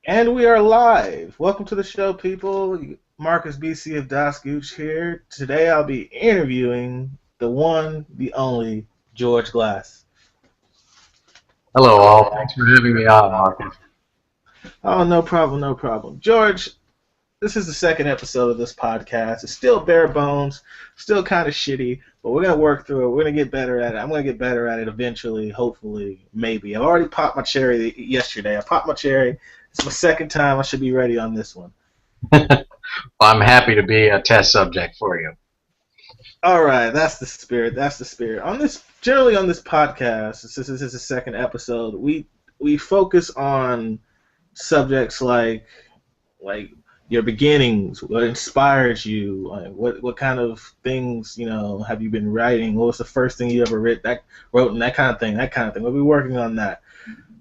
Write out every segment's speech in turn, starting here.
And we are live. Welcome to the show, people. Marcus BC of DasGooch here. Today I'll be interviewing the one, the only George Glass. Hello, all. Thanks for having me on, Marcus. Oh, no problem, no problem. George, this is the second episode of this podcast. It's still bare bones, still kind of shitty, but we're going to work through it. We're going to get better at it. I'm going to get better at it eventually, hopefully, maybe. I've already popped my cherry yesterday. I popped my cherry. It's my second time. I should be ready on this one. Well, I'm happy to be a test subject for you. All right, that's the spirit. That's the spirit. Generally on this podcast, since this is the second episode, we focus on subjects like your beginnings, what inspires you, like what kind of things have you been writing? What was the first thing you ever wrote, and that kind of thing, We'll be working on that.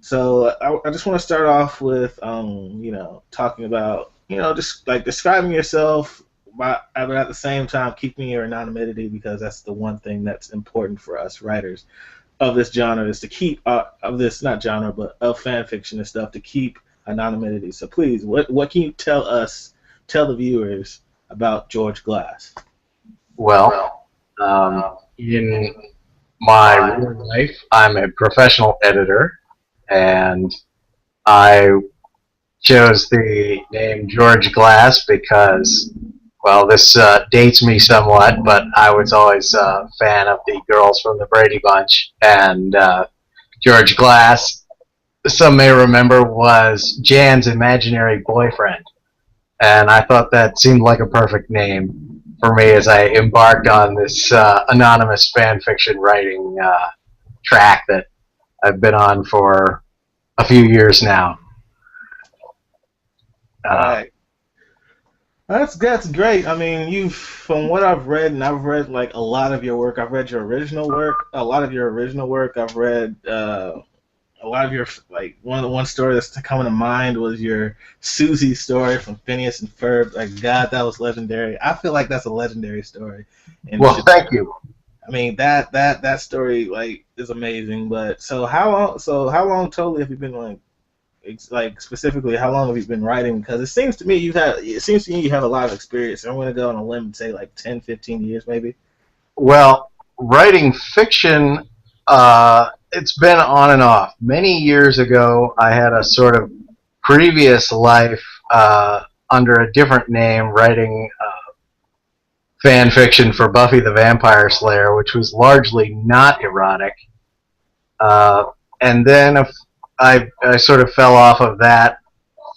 So I just want to start off with talking about just like describing yourself, but at the same time keeping your anonymity, because that's the one thing that's important for us writers of this genre, is to keep of this, not genre, but of fan fiction and stuff, to keep anonymity. So please, what can you tell the viewers about George Glass? Well, in my real life, I'm a professional editor, and I chose the name George Glass because, well, this dates me somewhat, but I was always a fan of the girls from the Brady Bunch, and George Glass, some may remember, was Jan's imaginary boyfriend. And I thought that seemed like a perfect name for me as I embarked on this anonymous fan fiction writing track that I've been on for a few years now. All Uh, right. That's great. I mean, from what I've read, and I've read like a lot of your work. I've read your original work, a lot of your original work. I've read a lot of your, like, one story that's coming to mind was your Susie story from Phineas and Ferb. Like, God, that was legendary. I feel like that's a legendary story, and well, should. thank you. I mean, that story like is amazing. But so how long? So how long totally have you been like specifically, how long have you been writing? Because it seems to me you have a lot of experience. I'm going to go on a limb and say like 10, 15 years maybe. Well, writing fiction, it's been on and off. Many years ago, I had a sort of previous life under a different name, writing fan fiction for Buffy the Vampire Slayer, which was largely not erotic. Uh, and then I sort of fell off of that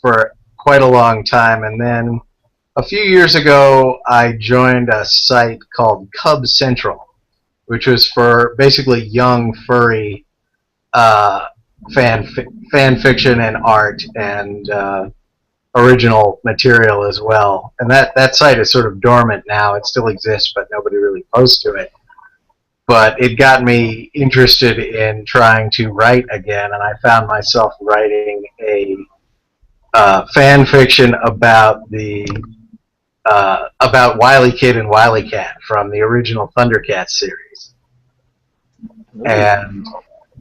for quite a long time. And then a few years ago, I joined a site called Cub Central, which was for basically young furry uh, fan fiction and art and original material as well. And that site is sort of dormant now. It still exists, but nobody really posts to it. But it got me interested in trying to write again, and I found myself writing a fan fiction about Wily Kid and Wily Cat from the original Thundercats series, Ooh. and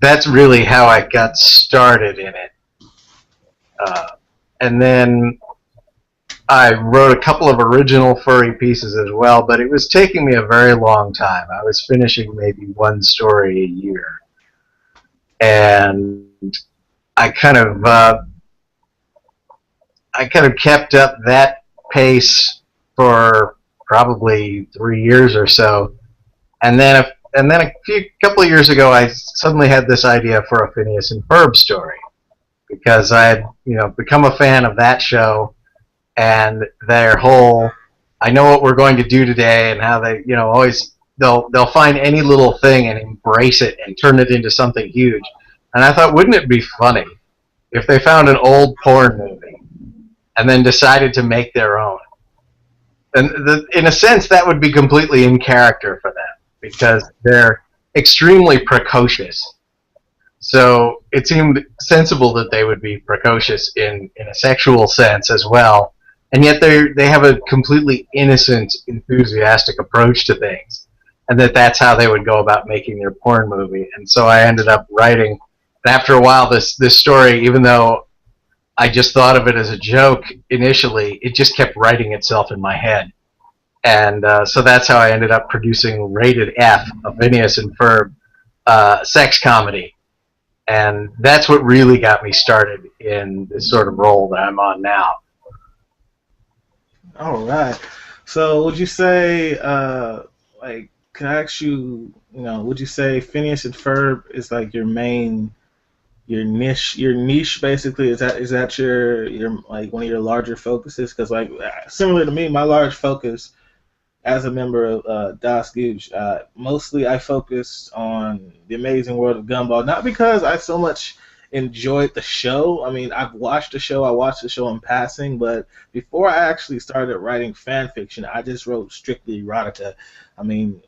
that's really how I got started in it. Uh, and then I wrote a couple of original furry pieces as well, but it was taking me a very long time. I was finishing maybe one story a year, and I kind of uh, I kind of kept up that pace for probably 3 years or so, and then a couple of years ago, I suddenly had this idea for a Phineas and Ferb story because I had become a fan of that show and their whole I know what we're going to do today, and how they always they'll find any little thing and embrace it and turn it into something huge. And I thought, wouldn't it be funny if they found an old porn movie and then decided to make their own? And in a sense, that would be completely in character for them because they're extremely precocious. So it seemed sensible that they would be precocious in a sexual sense as well, and yet they have a completely innocent, enthusiastic approach to things, and that's how they would go about making their porn movie. And so I ended up writing. And after a while, this story, even though I just thought of it as a joke initially. It just kept writing itself in my head. And so that's how I ended up producing Rated F, a Phineas and Ferb sex comedy. And that's what really got me started in this sort of role that I'm on now. All right. So would you say, like, can I ask you, would you say Phineas and Ferb is like your main, your niche basically? Is that your like one of your larger focuses? Because like similar to me, my large focus as a member of Das Gooch, mostly I focused on the Amazing World of Gumball, not because I so much enjoyed the show. I mean, I've watched the show, I watched the show in passing, but before I actually started writing fan fiction, I just wrote strictly erotica. I mean,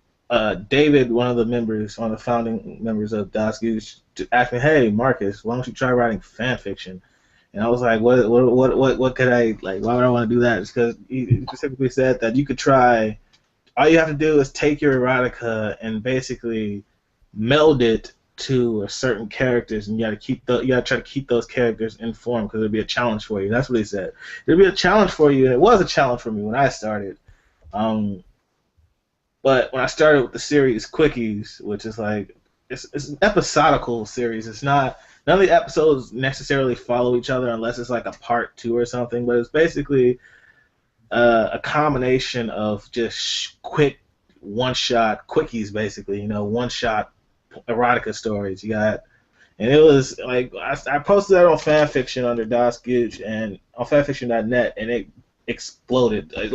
David, one of the founding members of Das Gooch, asked me, "Hey, Marcus, why don't you try writing fan fiction?" And I was like, what could I like? Why would I want to do that? It's because he specifically said that you could try. All you have to do is take your erotica and basically meld it to a certain characters, and you gotta try to keep those characters informed because it'll be a challenge for you. That's what he said. It'll be a challenge for you, and it was a challenge for me when I started. Um, but when I started with the series Quickies, which is like it's an episodical series. It's not none of the episodes necessarily follow each other unless it's like a part two or something. But it's basically a combination of just quick one-shot quickies, basically. One-shot erotica stories. You got, and it was like I posted that on fanfiction under Das Gooch and on fanfiction.net, and it exploded. I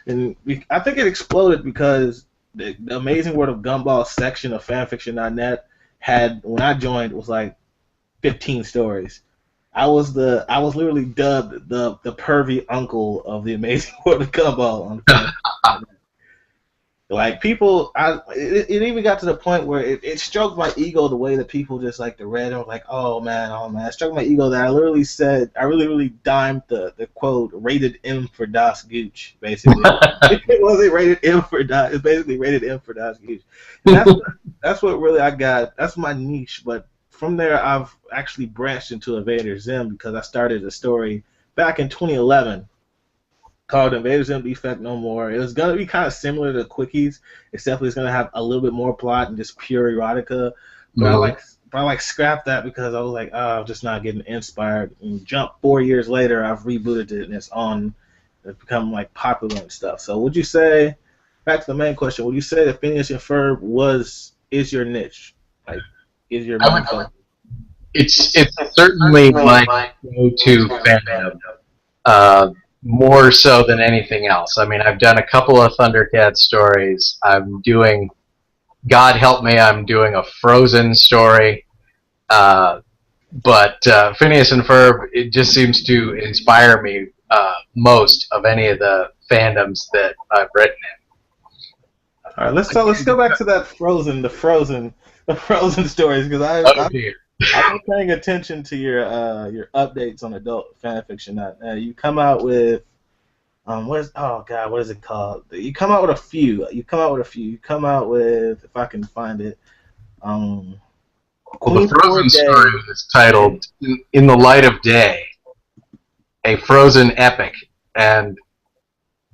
think it exploded because the Amazing World of Gumball section of fanfiction.net had, when I joined, was like 15 stories. I was literally dubbed the pervy uncle of the Amazing World of Gumball on the like people, it even got to the point where it stroked my ego the way that people just like to read and were like, oh man, it stroked my ego that I literally said, I really dimed the quote rated M for Das Gooch, basically. It wasn't rated M for Das, it's basically rated M for Das Gooch. And that's what really I got, that's my niche, but from there I've actually branched into Invader Zim because I started a story back in 2011 called Invader Zim Defect No More. It was gonna be kind of similar to Quickies, except it's gonna have a little bit more plot and just pure erotica. But I scrapped that because I was like, oh, I'm just not getting inspired. And jump 4 years later, I've rebooted it and it's become like popular and stuff. So would you say, back to the main question, would you say that Phineas and Ferb is your niche? Like, is your main focus? It's certainly my go-to fandom. More so than anything else. I mean, I've done a couple of Thundercats stories. God help me, I'm doing a Frozen story. But Phineas and Ferb, it just seems to inspire me most of any of the fandoms that I've written in. All right, let's go back to that the Frozen stories because I've been paying attention to your updates on adult fanfiction. You come out with what is it called? You come out with a few. You come out with, if I can find it. Well, the Frozen story is titled "In the Light of Day," a Frozen epic, and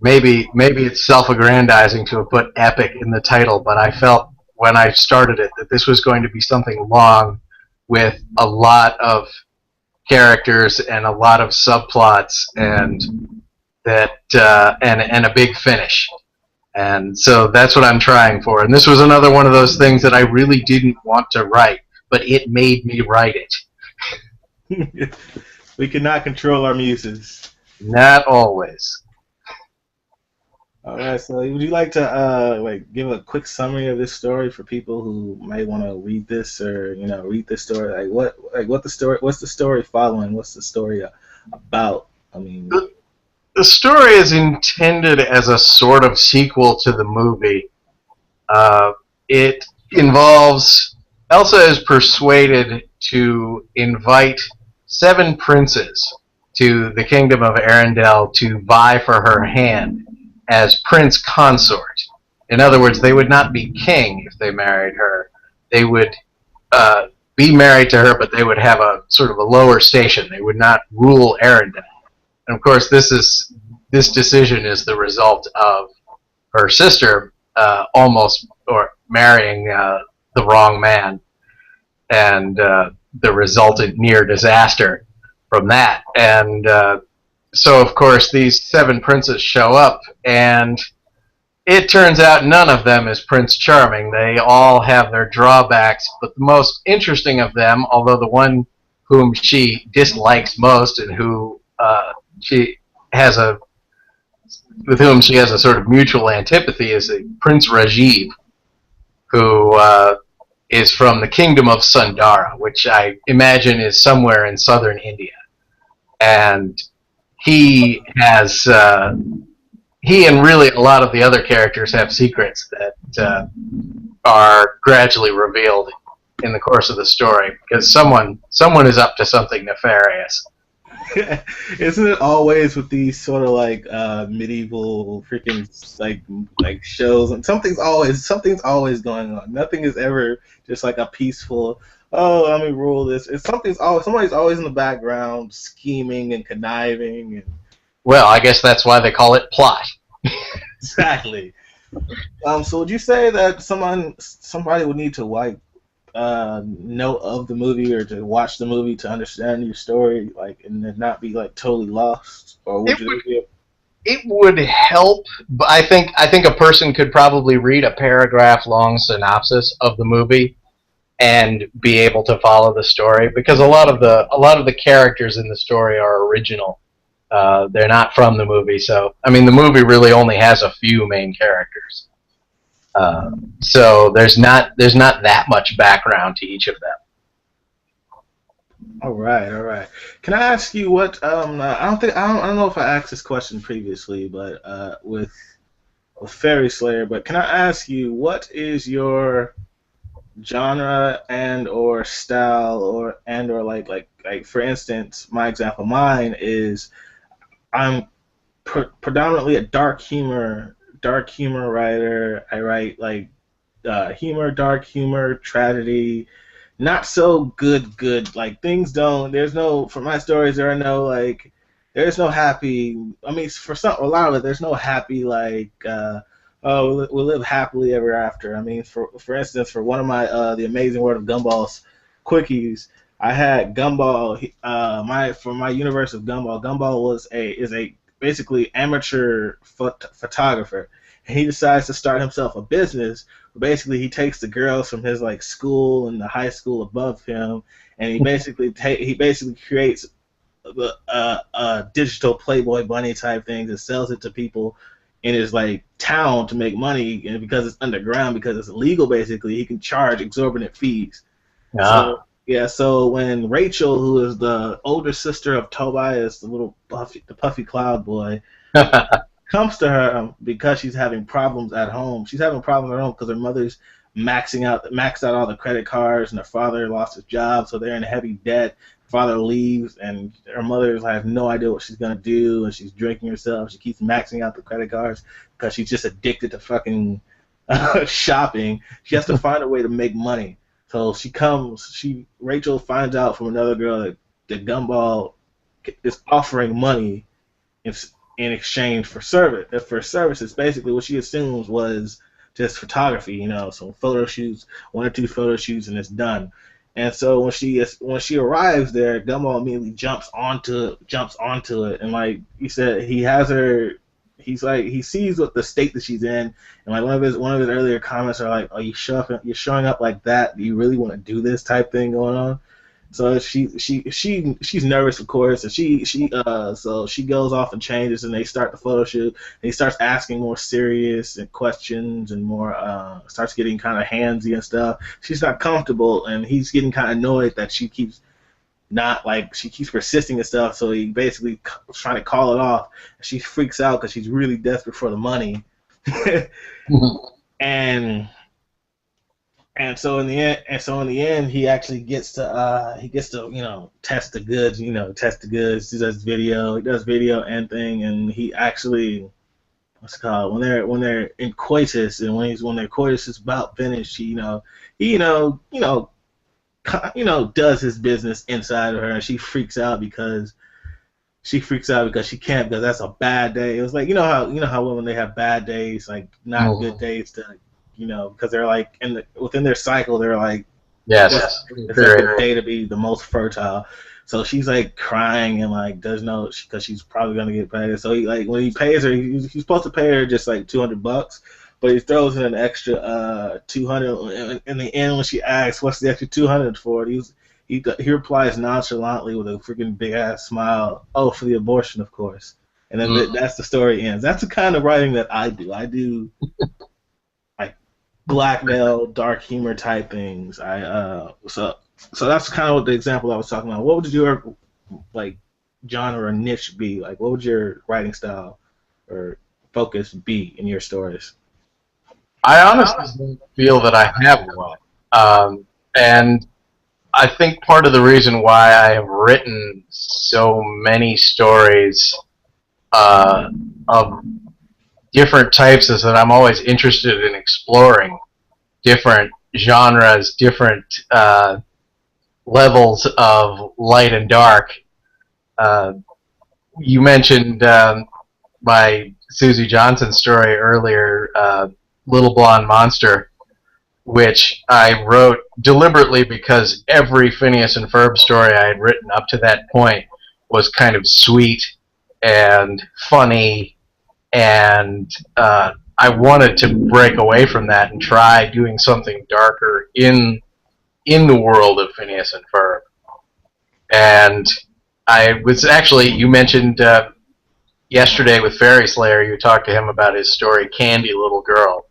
maybe it's self-aggrandizing to have put epic in the title, but I felt when I started it that this was going to be something long with a lot of characters and a lot of subplots and a big finish. And so that's what I'm trying for. And this was another one of those things that I really didn't want to write, but it made me write it. We cannot control our muses. Not always. All right, so would you like to give a quick summary of this story for people who might want to read this or read this story? What's the story following? What's the story about? I mean, the story is intended as a sort of sequel to the movie. It involves Elsa is persuaded to invite 7 princes to the kingdom of Arendelle to vie for her hand as prince consort. In other words, they would not be king if they married her. They would be married to her, but they would have a sort of a lower station. They would not rule Arendelle. And of course, this decision is the result of her sister almost or marrying the wrong man, and the resultant near disaster from that. And so, of course, these 7 princes show up, and it turns out none of them is Prince Charming. They all have their drawbacks, but the most interesting of them, although the one whom she dislikes most and who she has a with whom she has a sort of mutual antipathy, is Prince Rajiv, who is from the kingdom of Sundara, which I imagine is somewhere in southern India. And he has he and really a lot of the other characters have secrets that are gradually revealed in the course of the story, because someone is up to something nefarious. Isn't it always with these sort of like medieval freaking like shows, and something's always going on. Nothing is ever just like a peaceful, oh, let me rule this. It's somebody's always in the background scheming and conniving and Well, I guess that's why they call it plot. exactly. So would you say that somebody would need to like know of the movie or to watch the movie to understand your story, like, and then not be like totally lost, or would It would help, but I think a person could probably read a paragraph-long synopsis of the movie and be able to follow the story, because a lot of the characters in the story are original. They're not from the movie, so I mean the movie really only has a few main characters. So there's not that much background to each of them. All right. Can I ask you what? I don't know if I asked this question previously, but with Fairy Slayer. But can I ask you what is your genre and or style or like for instance, my example, mine is I'm predominantly a dark humor writer. I write like humor, dark humor, tragedy. Not so good. Like things don't. There's no for my stories. There are no like. There's no happy. I mean, for a lot of it, there's no happy like. Oh, we'll live happily ever after. I mean, for instance, for one of my The Amazing World of Gumball's quickies, I had Gumball. For my universe of Gumball, Gumball is a basically amateur photographer, and he decides to start himself a business. Basically, he takes the girls from his like school and the high school above him, and he basically creates a digital Playboy bunny type thing that sells it to people in his like town to make money, and because it's underground, because it's illegal, basically he can charge exorbitant fees. So yeah, so when Rachel, who is the older sister of Tobias, the puffy cloud boy, comes to her because she's having problems at home. She's having problems at home because her mother's maxed out all the credit cards, and her father lost his job, so they're in heavy debt. Father leaves, and her mother has no idea what she's gonna do, and she's drinking herself. She keeps maxing out the credit cards because she's just addicted to fucking shopping. She has to find a way to make money. So Rachel finds out from another girl that Gumball is offering money in exchange for services. Basically, what she assumes was just photography, some photo shoots, 1 or 2 photo shoots, and it's done. And so when she arrives there, Gumball immediately jumps onto it, and like you said, he has her. He's like he sees what the state that she's in, and like one of his earlier comments are like, "Oh, you're showing up like that? Do you really want to do this type thing going on?" So she's nervous, of course, and so she goes off and changes, and they start the photo shoot. And he starts asking more serious questions and more starts getting kind of handsy and stuff. She's not comfortable, and he's getting kind of annoyed that she keeps persisting and stuff. So he basically trying to call it off. She freaks out because she's really desperate for the money, and. And so in the end, he actually gets to test the goods. He does video and thing, and he actually what's it called when they're in coitus, and when their coitus is about finished, he kind does his business inside of her, and she freaks out because she can't, because that's a bad day. It was like, how women, they have bad days, like not good days to, because they're like within their cycle, they're like, yes, it's like a day to be the most fertile. So she's like crying and like doesn't know, because she's probably gonna get paid. So he, like, when he pays her, he's supposed to pay her just like $200, but he throws in an extra 200 in the end when she asks what's the extra 200 for. He replies nonchalantly with a freaking big ass smile, "Oh, for the abortion, of course." And then that's the story ends. That's the kind of writing that I do. I do like blackmail, dark humor type things. So that's kind of what the example I was talking about. What would your like genre or niche be? Like, what would your writing style or focus be in your stories? I honestly don't feel that I have one. And I think part of the reason why I have written so many stories of different types is that I'm always interested in exploring different genres, different levels of light and dark. You mentioned my Susie Johnson story earlier, Little Blonde Monster, which I wrote deliberately because every Phineas and Ferb story I had written up to that point was kind of sweet and funny, and I wanted to break away from that and try doing something darker in the world of Phineas and Ferb. And I was actually, you mentioned yesterday with Fairy Slayer, you talked to him about his story Candy Little Girl,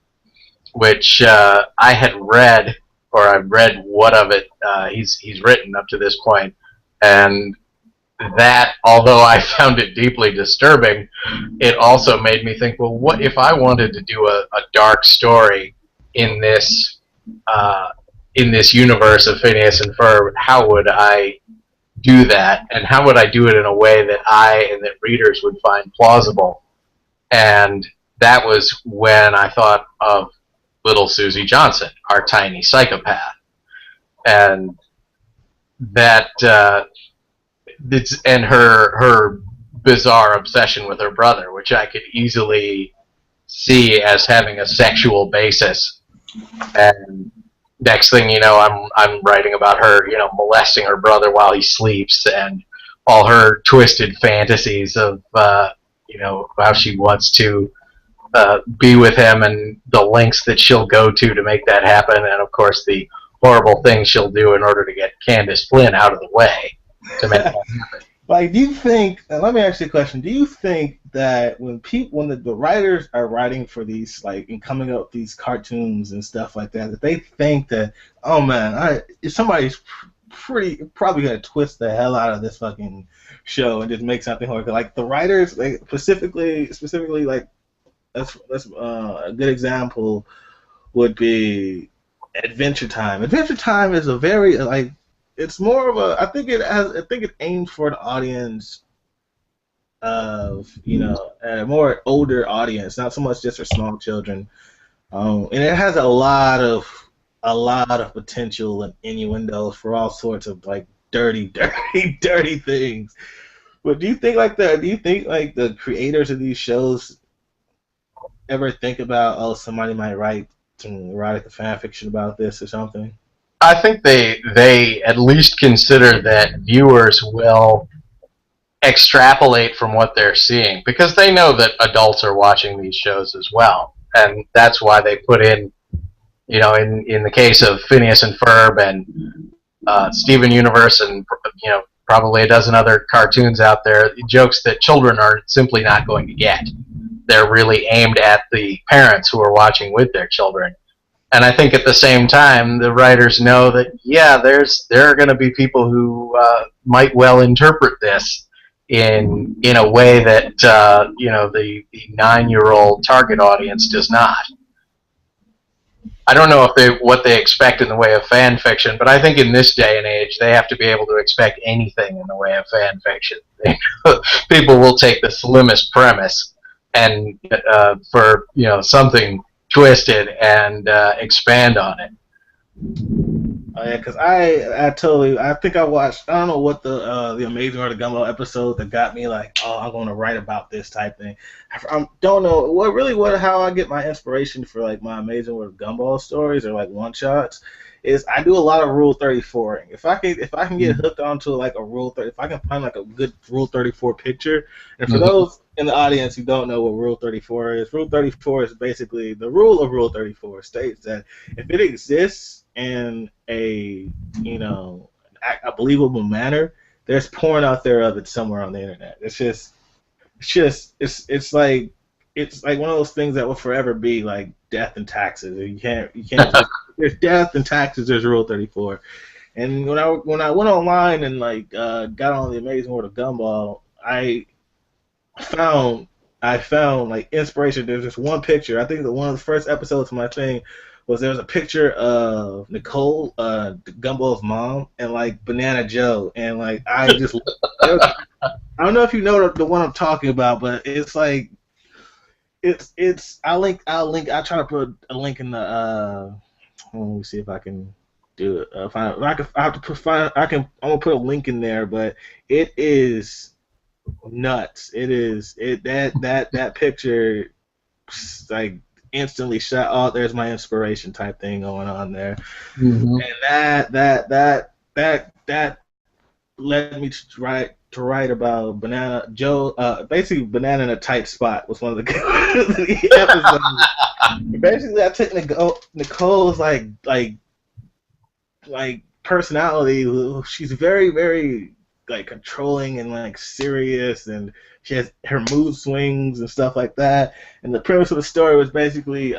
which I had read, or I've read what of it he's written up to this point, and that, although I found it deeply disturbing, it also made me think, well, what if I wanted to do a dark story in this universe of Phineas and Ferb? How would I do that, and how would I do it in a way that I and that readers would find plausible? And that was when I thought of Little Susie Johnson, our tiny psychopath, and that and her bizarre obsession with her brother, which I could easily see as having a sexual basis. And next thing you know, I'm writing about her, molesting her brother while he sleeps, and all her twisted fantasies of how she wants to be with him, and the lengths that she'll go to make that happen, and of course the horrible things she'll do in order to get Candace Flynn out of the way to make that happen. Like, do you think? Let me ask you a question. Do you think that when the writers are writing for these, like, and coming up with these cartoons and stuff like that, that they think that, oh man, somebody's probably gonna twist the hell out of this fucking show and just make something horrible? Like, the writers, like, specifically, like, that's a good example would be Adventure Time. Adventure Time is a very, like, it's more of a, I think it aims for an audience of, a more older audience, not so much just for small children. And it has a lot of potential and innuendos for all sorts of, like, dirty things. But do you think like the creators of these shows ever think about, oh, somebody might write a fan fiction about this or something? I think they at least consider that viewers will extrapolate from what they're seeing, because they know that adults are watching these shows as well, and that's why they put in, in the case of Phineas and Ferb and Steven Universe, and probably a dozen other cartoons out there, jokes that children are simply not going to get. They're really aimed at the parents who are watching with their children. And I think at the same time, the writers know that, yeah, there are going to be people who might well interpret this in a way that the 9-year-old target audience does not. I don't know what they expect in the way of fan fiction, but I think in this day and age, they have to be able to expect anything in the way of fan fiction. People will take the slimmest premise and for something twisted and expand on it. Oh yeah, because I think I watched, I don't know what the Amazing World of Gumball episode that got me like, oh, I'm going to write about this type thing. I don't know what how I get my inspiration for like my Amazing World of Gumball stories or like one shots is I do a lot of Rule 34ing. If I can get hooked onto like a Rule 30, if I can find like a good Rule 34 picture, and for Mhm. those in the audience who don't know what Rule 34 is, Rule 34 is basically the rule of Rule 34 states that if it exists in a a believable manner, there's porn out there of it somewhere on the internet. It's like one of those things that will forever be like death and taxes. You can't just there's death and taxes. There's Rule 34. And when I went online and like got on the Amazing World of Gumball, found I found like inspiration. There's this one picture. I think that one of the first episodes of my thing was there was a picture of Nicole, Gumball's mom, and like Banana Joe, and like I don't know if you know the one I'm talking about, but it's like it's I'll try to put a link in the let me see if I can do it. Find I can I have to put find I can I'm gonna put a link in there, but it is nuts. It is it that picture like instantly shot. Oh, there's my inspiration type thing going on there, Mhm. and that led me to write about Banana Joe. Basically, Banana in a tight spot was one of the, the episodes. Basically, I took Nicole's like personality. She's very very like controlling and like serious, and she has her mood swings and stuff like that. And the premise of the story was basically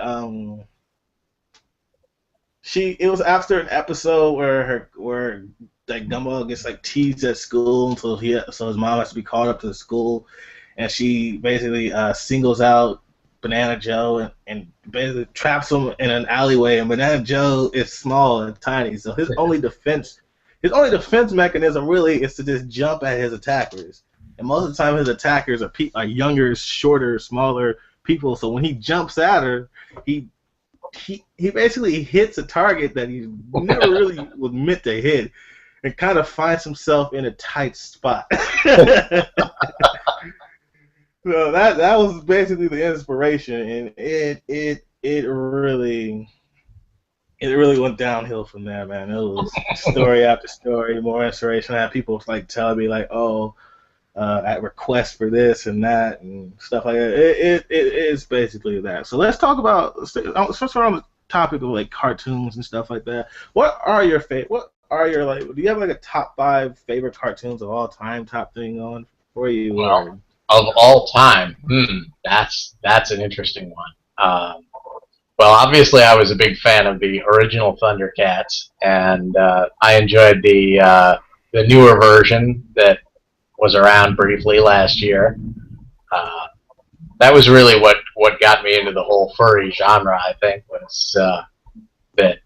it was after an episode where like Gumball gets like teased at school until so his mom has to be called up to the school, and she basically singles out Banana Joe and basically traps him in an alleyway. And Banana Joe is small and tiny, so his only defense mechanism really is to just jump at his attackers. And most of the time, his attackers are younger, shorter, smaller people. So when he jumps at her, he he basically hits a target that he never really was meant to hit, and kind of finds himself in a tight spot. So that was basically the inspiration, and it really went downhill from there, man. It was story after story, more inspiration. I had people like telling me like, oh, at request for this and that and stuff like that. It is basically that. So let's talk about since we're on the topic of like cartoons and stuff like that. What are your like? Do you have like a top 5 favorite cartoons of all time? Top thing on for you? Well, Or of all time, that's an interesting one. Well, obviously, I was a big fan of the original Thundercats, and I enjoyed the newer version that was around briefly last year. Uh, that was really what got me into the whole furry genre. I think was that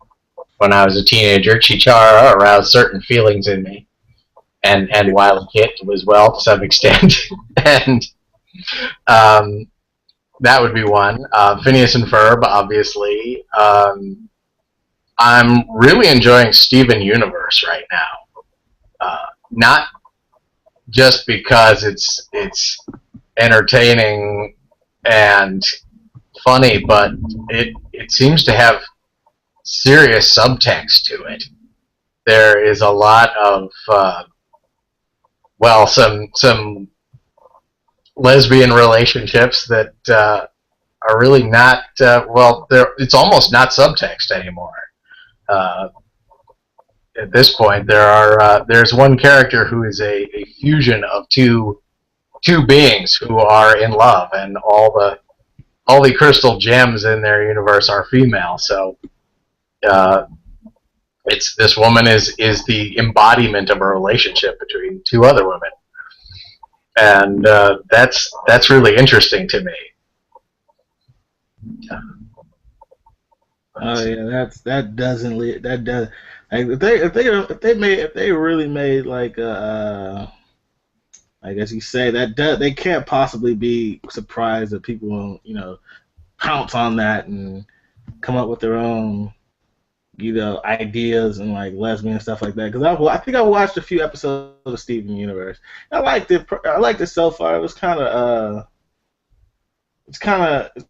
when I was a teenager, Chitara aroused certain feelings in me, and Wild Kit as well to some extent, and um, that would be one. Phineas and Ferb, obviously. I'm really enjoying Steven Universe right now. Not just because it's entertaining and funny, but it seems to have serious subtext to it. There is a lot of some lesbian relationships that are really not it's almost not subtext anymore. Uh, at this point, there's one character who is a fusion of two beings who are in love, and all the crystal gems in their universe are female. So uh, it's this woman is the embodiment of a relationship between two other women, and that's really interesting to me. oh yeah, that doesn't that does like if they really made like I guess you say that they can't possibly be surprised that people won't pounce on that and come up with their own ideas and like lesbian stuff like that. Because I think I watched a few episodes of Steven Universe. I liked it. I liked it so far. It was kind of it's kind of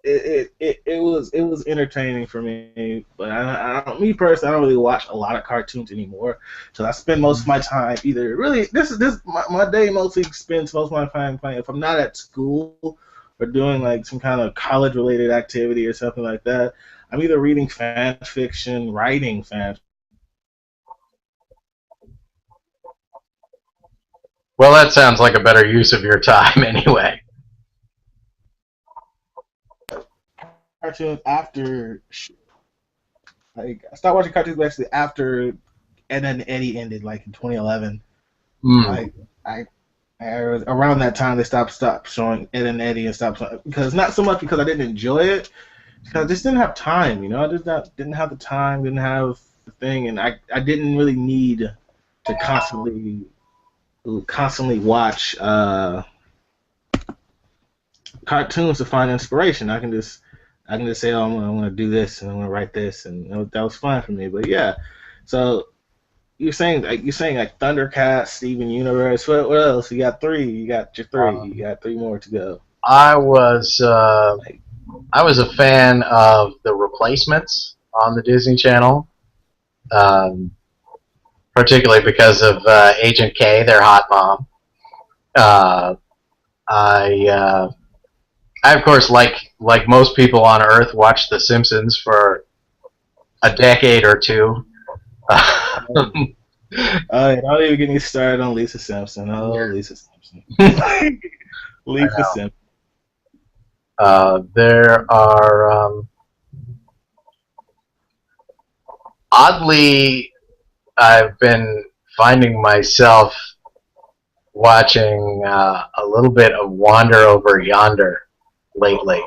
it was entertaining for me. But I don't, me personally, I don't really watch a lot of cartoons anymore. So I spend most of my time either really my day mostly spends most of my time playing. If I'm not at school or doing like some kind of college related activity or something like that, I'm either reading fan fiction, writing fan. Well, that sounds like a better use of your time anyway. Cartoons after like I started watching cartoons actually after Ed and Eddie ended like in 2011. Mm. Like I around that time they stopped showing Ed and Eddie and stopped because not so much because I didn't enjoy it, because I just didn't have time. I just didn't have the time, didn't have the thing, and I didn't really need to constantly watch cartoons to find inspiration. I can just say, oh, I'm gonna do this and I'm gonna write this, and that was fine for me. But yeah, so you're saying like Thundercats, Steven Universe. What else? You got three. You got your three. You got three more to go. I was Like, I was a fan of the Replacements on the Disney Channel, um, particularly because of Agent K, their hot mom. Uh, I I of course like most people on Earth watched The Simpsons for a decade or two. don't even get me started on Lisa Simpson. Oh, Lisa Simpson. Lisa Simpson. There are oddly, I've been finding myself watching a little bit of Wander Over Yonder lately.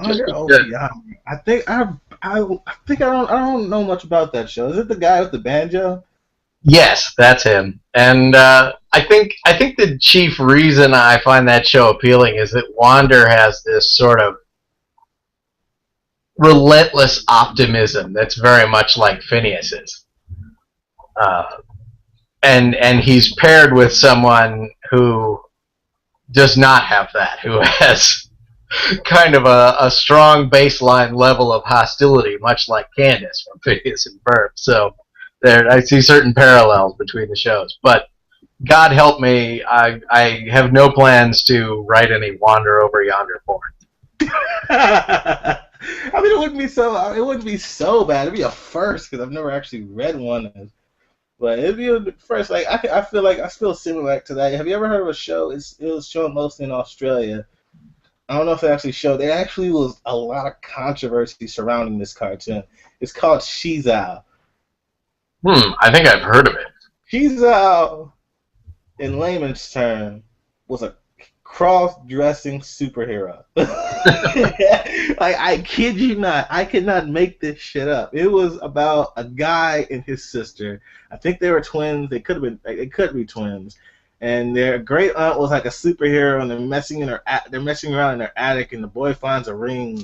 Just Wonder Over because, Yonder. I think I don't know much about that show. Is it the guy with the banjo? yes, that's him. And I think the chief reason I find that show appealing is that Wander has this sort of relentless optimism that's very much like Phineas's. Uh, and he's paired with someone who does not have that, who has kind of a strong baseline level of hostility, much like Candace from Phineas and Ferb. So there, I see certain parallels between the shows. But God help me, I have no plans to write any Wander Over Yonder porn. I mean, it wouldn't be so bad. It'd be a first because I've never actually read one. But it'd be a first. Like I feel like I feel similar to that. Have you ever heard of a show? It was shown mostly in Australia. I don't know if it actually showed. There actually was a lot of controversy surrounding this cartoon. It's called Shizao. I think I've heard of it. Shizao, in layman's term, was a cross-dressing superhero. Like I kid you not, I could not make this shit up. It was about a guy and his sister. I think they were twins. They could have been. They could be twins. And their great aunt was like a superhero, and they're messing around in their attic, and the boy finds a ring,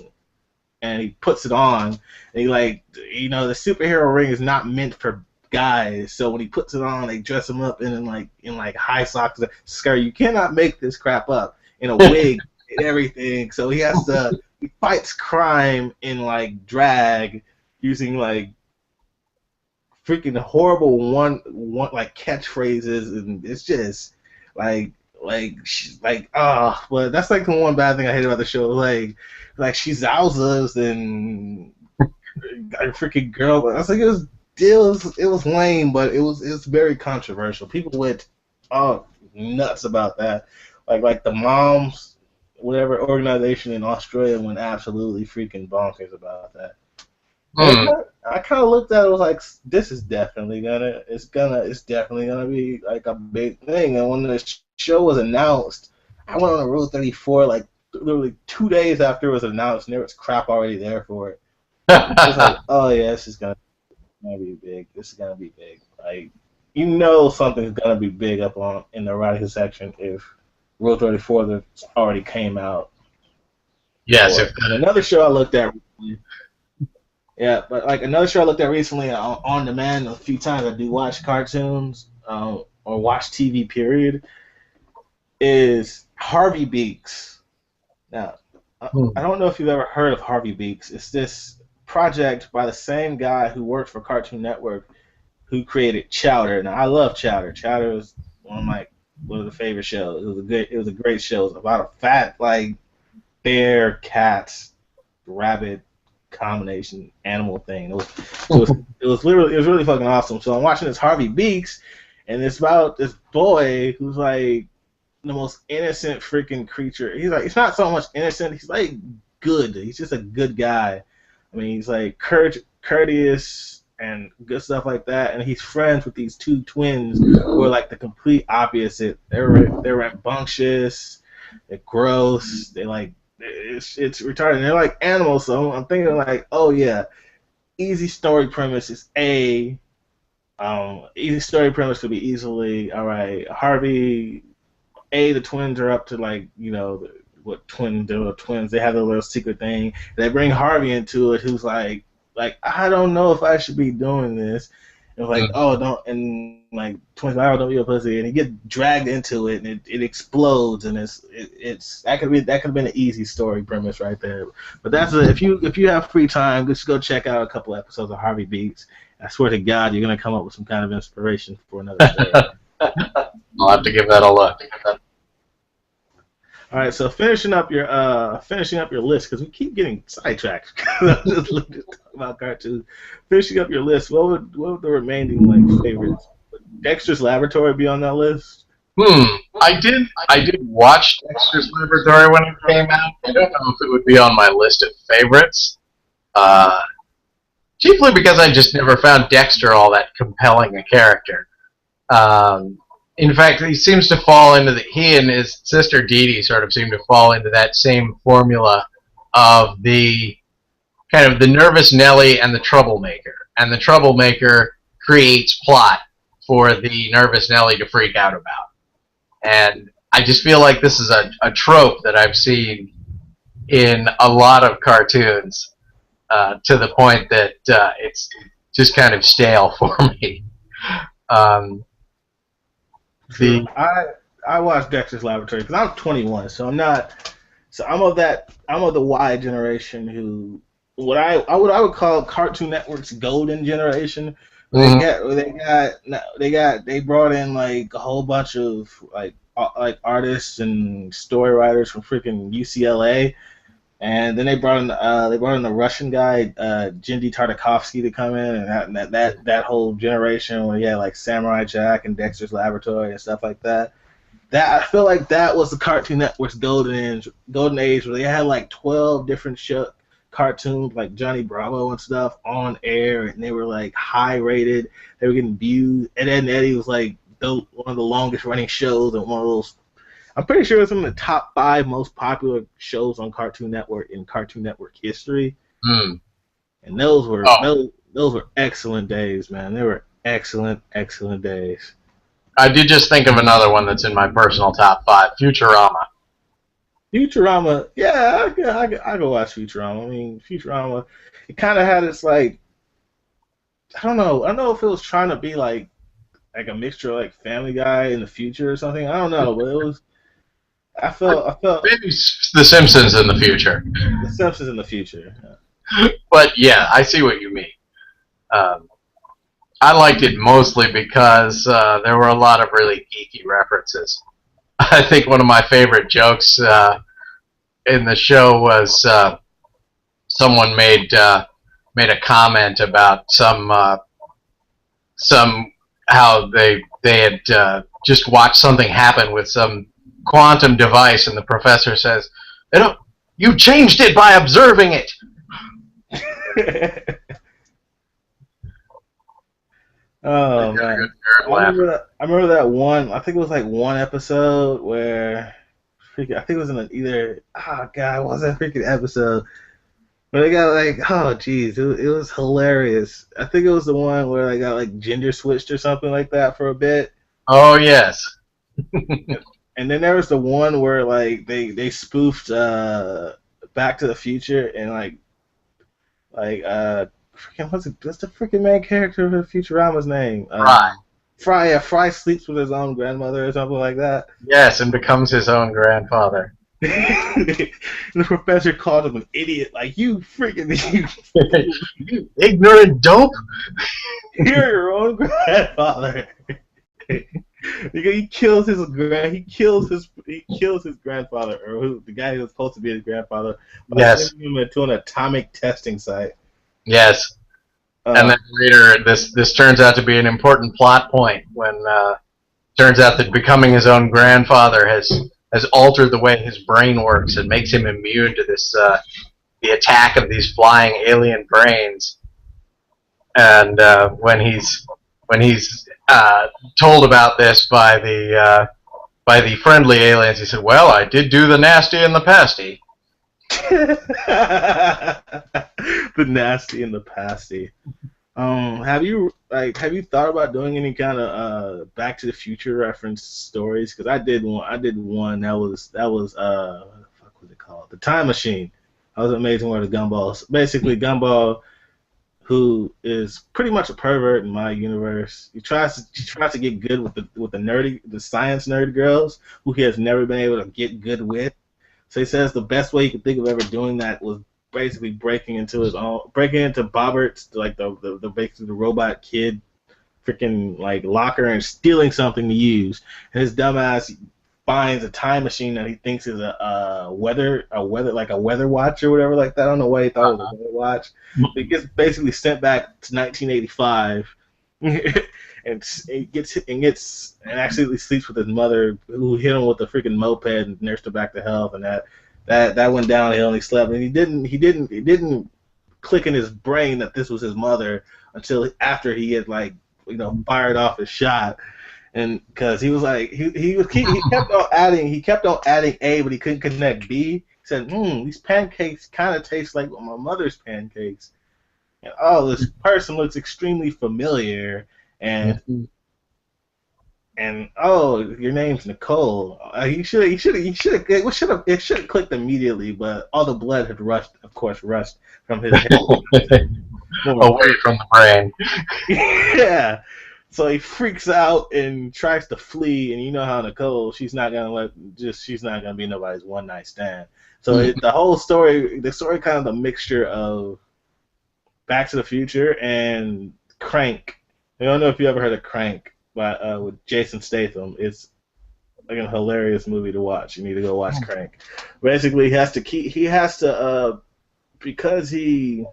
and he puts it on. And he the superhero ring is not meant for guys, so when he puts it on, they dress him up in high socks, skirt. You cannot make this crap up in a wig and everything. So he fights crime in like drag using like freaking horrible one like catchphrases, and it's just but that's like the one bad thing I hate about the show. Like she zousas and a freaking girl. I was like, it was lame, but it was very controversial. People went nuts about that. Like the moms, whatever organization in Australia went absolutely freaking bonkers about that. I kind of looked at it, was like, this is it's definitely gonna be like a big thing. And when the show was announced, I went on a Rule 34 like literally 2 days after it was announced, and there was crap already there for it. I was like, oh yeah, this is gonna be big. This is gonna be big. Like, something's gonna be big up on in the writing section if Rule 34 already came out. Yes, And another show I looked at recently Yeah, but like another show I looked at recently on demand a few times. I do watch cartoons or watch TV. Period. Is Harvey Beaks. Now, I Hmm. don't know if you've ever heard of Harvey Beaks. It's this project by the same guy who worked for Cartoon Network, who created Chowder. Now, I love Chowder. Chowder is one of the favorite shows. It was a great show. It was about a fat like bear, cat, rabbit combination animal thing. It was really fucking awesome. So I'm watching this Harvey Beaks, and it's about this boy who's like the most innocent freaking creature. He's not so much innocent. He's like good. He's just a good guy. I mean, he's like courteous and good stuff like that. And he's friends with these two twins who are like the complete opposite. They're rambunctious. They're gross. They like it's retarded. They're like animals. So I'm thinking like, oh yeah, easy story premise is A. Easy story premise could be easily all right. Harvey the twins are up to like what twins. They have their little secret thing. They bring Harvey into it, who's like I don't know if I should be doing this. And like Hmm. oh don't and like twins I don't be a pussy, and he gets dragged into it, and it explodes, and it's that could have been an easy story premise right there. But if you have free time, just go check out a couple episodes of Harvey Beats. I swear to God, you're gonna come up with some kind of inspiration for another story. I'll have to give that a look. All right, so finishing up your list because we keep getting sidetracked. Just talking about cartoons. Finishing up your list, what would the remaining like favorites? Would Dexter's Laboratory be on that list? Hmm. I did watch Dexter's Laboratory when it came out. I don't know if it would be on my list of favorites. Uh, Chiefly because I just never found Dexter all that compelling a character. Um, in fact, he and his sister Dee Dee sort of seem to fall into that same formula of the kind of the nervous Nelly and the troublemaker. And the troublemaker creates plot for the nervous Nelly to freak out about. And I just feel like this is a trope that I've seen in a lot of cartoons to the point that it's just kind of stale for me. Um, True. the I watched Dexter's Laboratory because I'm 21, so I'm not. So I'm of the Y generation who I would call Cartoon Network's golden generation. Mhm. They brought in like a whole bunch of like artists and story writers from freaking UCLA, and then they brought in the Russian guy Jindy Tartakovsky to come in, and that whole generation where you had like Samurai Jack and Dexter's Laboratory and stuff like that. That I feel like that was the Cartoon Network's golden age where they had like 12 different cartoons like Johnny Bravo and stuff on air, and they were like high rated. They were getting views. Ed, Edd and Eddie was like one of the longest running shows, and one of those. I'm pretty sure it's one of the top 5 most popular shows on Cartoon Network in Cartoon Network history. Mm. And those were Oh, those were excellent days, man. They were excellent days. I did just think of another one that's in my personal top 5, Futurama. Futurama, yeah, I go watch Futurama. I mean, Futurama, it kind of had its like, I don't know if it was trying to be like a mixture of like Family Guy in the future or something. I don't know, but it was. I felt Maybe The Simpsons in the future. The Simpsons in the future. But yeah, I see what you mean. Um, I liked it mostly because there were a lot of really geeky references. I think one of my favorite jokes in the show was someone made a comment about some how they had just watched something happen with some quantum device, and the professor says, "You changed it by observing it." I Oh got a man, good nerd laugh. I remember that one. I think it was like one episode where, I think it was in either. Oh god, what was that freaking episode? Where they got like, oh geez, it was hilarious. I think it was the one where they got like gender switched or something like that for a bit. Oh yes. And then there was the one where like they spoofed Back to the Future, and like what's the freaking main character of Futurama's name? Right. Fry. Yeah, Fry sleeps with his own grandmother or something like that. Yes, and becomes his own grandfather. The professor called him an idiot, like you freaking You ignorant dope. you're your own grandfather. He kills his grandfather, or the guy who was supposed to be his grandfather, by sending him into an atomic testing site. Yes. And then later, this turns out to be an important plot point when turns out that becoming his own grandfather has altered the way his brain works and makes him immune to this the attack of these flying alien brains. And when he's told about this by the friendly aliens, he said, "Well, I did do the nasty and the pasty." The nasty and the pasty. Have you thought about doing any kind of Back to the Future reference stories? Because I did one that was what the fuck was it called? The Time Machine. That was Amazing World of Gumball. Basically, Gumball, who is pretty much a pervert in my universe. He tries to get good with the science nerd girls who he has never been able to get good with. So he says the best way he could think of ever doing that was basically breaking into Bobbert's, like basically the robot kid freaking like locker, and stealing something to use. And his dumbass finds a time machine that he thinks is a weather watch or whatever like that. I don't know why he thought it was a weather watch. But he gets basically sent back to 1985 and actually sleeps with his mother, who hit him with a freaking moped and nursed her back to health, and that went downhill, and he slept. And he didn't click in his brain that this was his mother until after he had fired off his shot. And because he was like he kept on adding A, but he couldn't connect B. He said, these pancakes kind of taste like my mother's pancakes. And this person looks extremely familiar. And your name's Nicole. It should have clicked immediately, but all the blood had rushed from his head away from the brain. Yeah. So he freaks out and tries to flee, and you know how Nicole, she's not gonna be nobody's one night stand. So the story kind of a mixture of Back to the Future and Crank. I don't know if you ever heard of Crank, but with Jason Statham. It's like a hilarious movie to watch. You need to go watch Crank. Basically, because the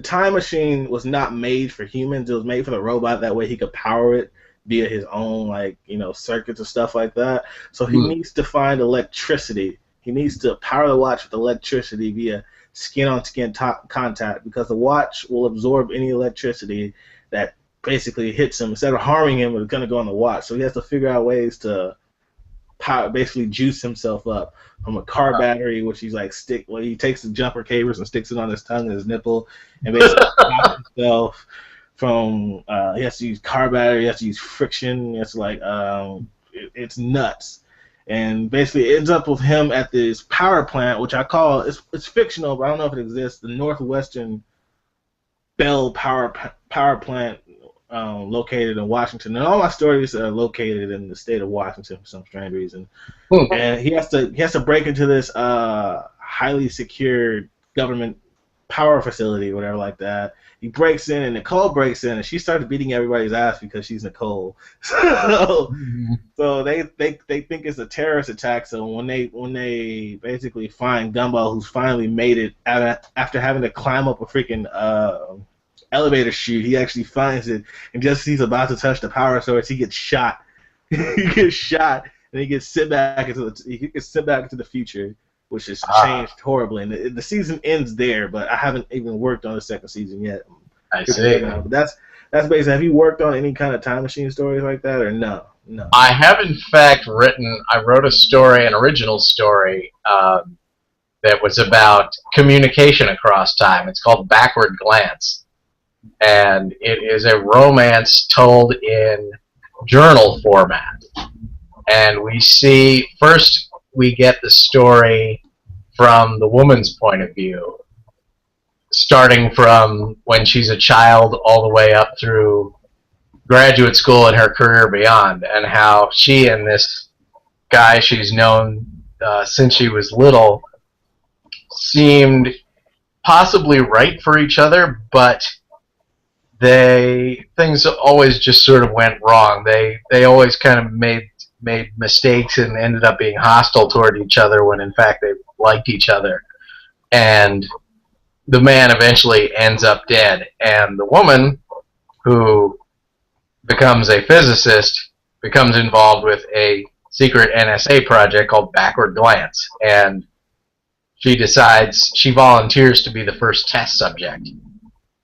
time machine was not made for humans. It was made for the robot. That way he could power it via his own circuits and stuff like that. So he needs to find electricity. He needs to power the watch with electricity via skin-on-skin contact, because the watch will absorb any electricity that basically hits him. Instead of harming him, it's going to go on the watch. So he has to figure out ways to basically juice himself up from a car battery, which he takes the jumper cables and sticks it on his tongue and his nipple, and basically stops himself from. He has to use car battery. He has to use friction. It's it's nuts. And basically it ends up with him at this power plant, which I call it's fictional, but I don't know if it exists. The Northwestern Bell power plant. Located in Washington, and all my stories are located in the state of Washington for some strange reason. And he has to break into this highly secured government power facility, whatever like that. He breaks in, and Nicole breaks in, and she starts beating everybody's ass because she's Nicole. So they think it's a terrorist attack. So when they basically find Gumball, who's finally made it after having to climb up a freaking elevator chute, he actually finds it, and just as he's about to touch the power source, he gets shot. And he gets sent back into the future, which has changed horribly. And the season ends there, but I haven't even worked on the second season yet. I see. But that's basically. Have you worked on any kind of time machine stories like that, or no? No. I have in fact I wrote an original story that was about communication across time. It's called Backward Glance. And it is a romance told in journal format. And we get the story from the woman's point of view. starting from when she's a child all the way up through graduate school and her career beyond, and how she and this guy she's known since she was little seemed possibly right for each other, but things always just sort of went wrong. They always kind of made mistakes and ended up being hostile toward each other when in fact they liked each other. And the man eventually ends up dead, and the woman who becomes a physicist becomes involved with a secret NSA project called Backward Glance, and she volunteers to be the first test subject.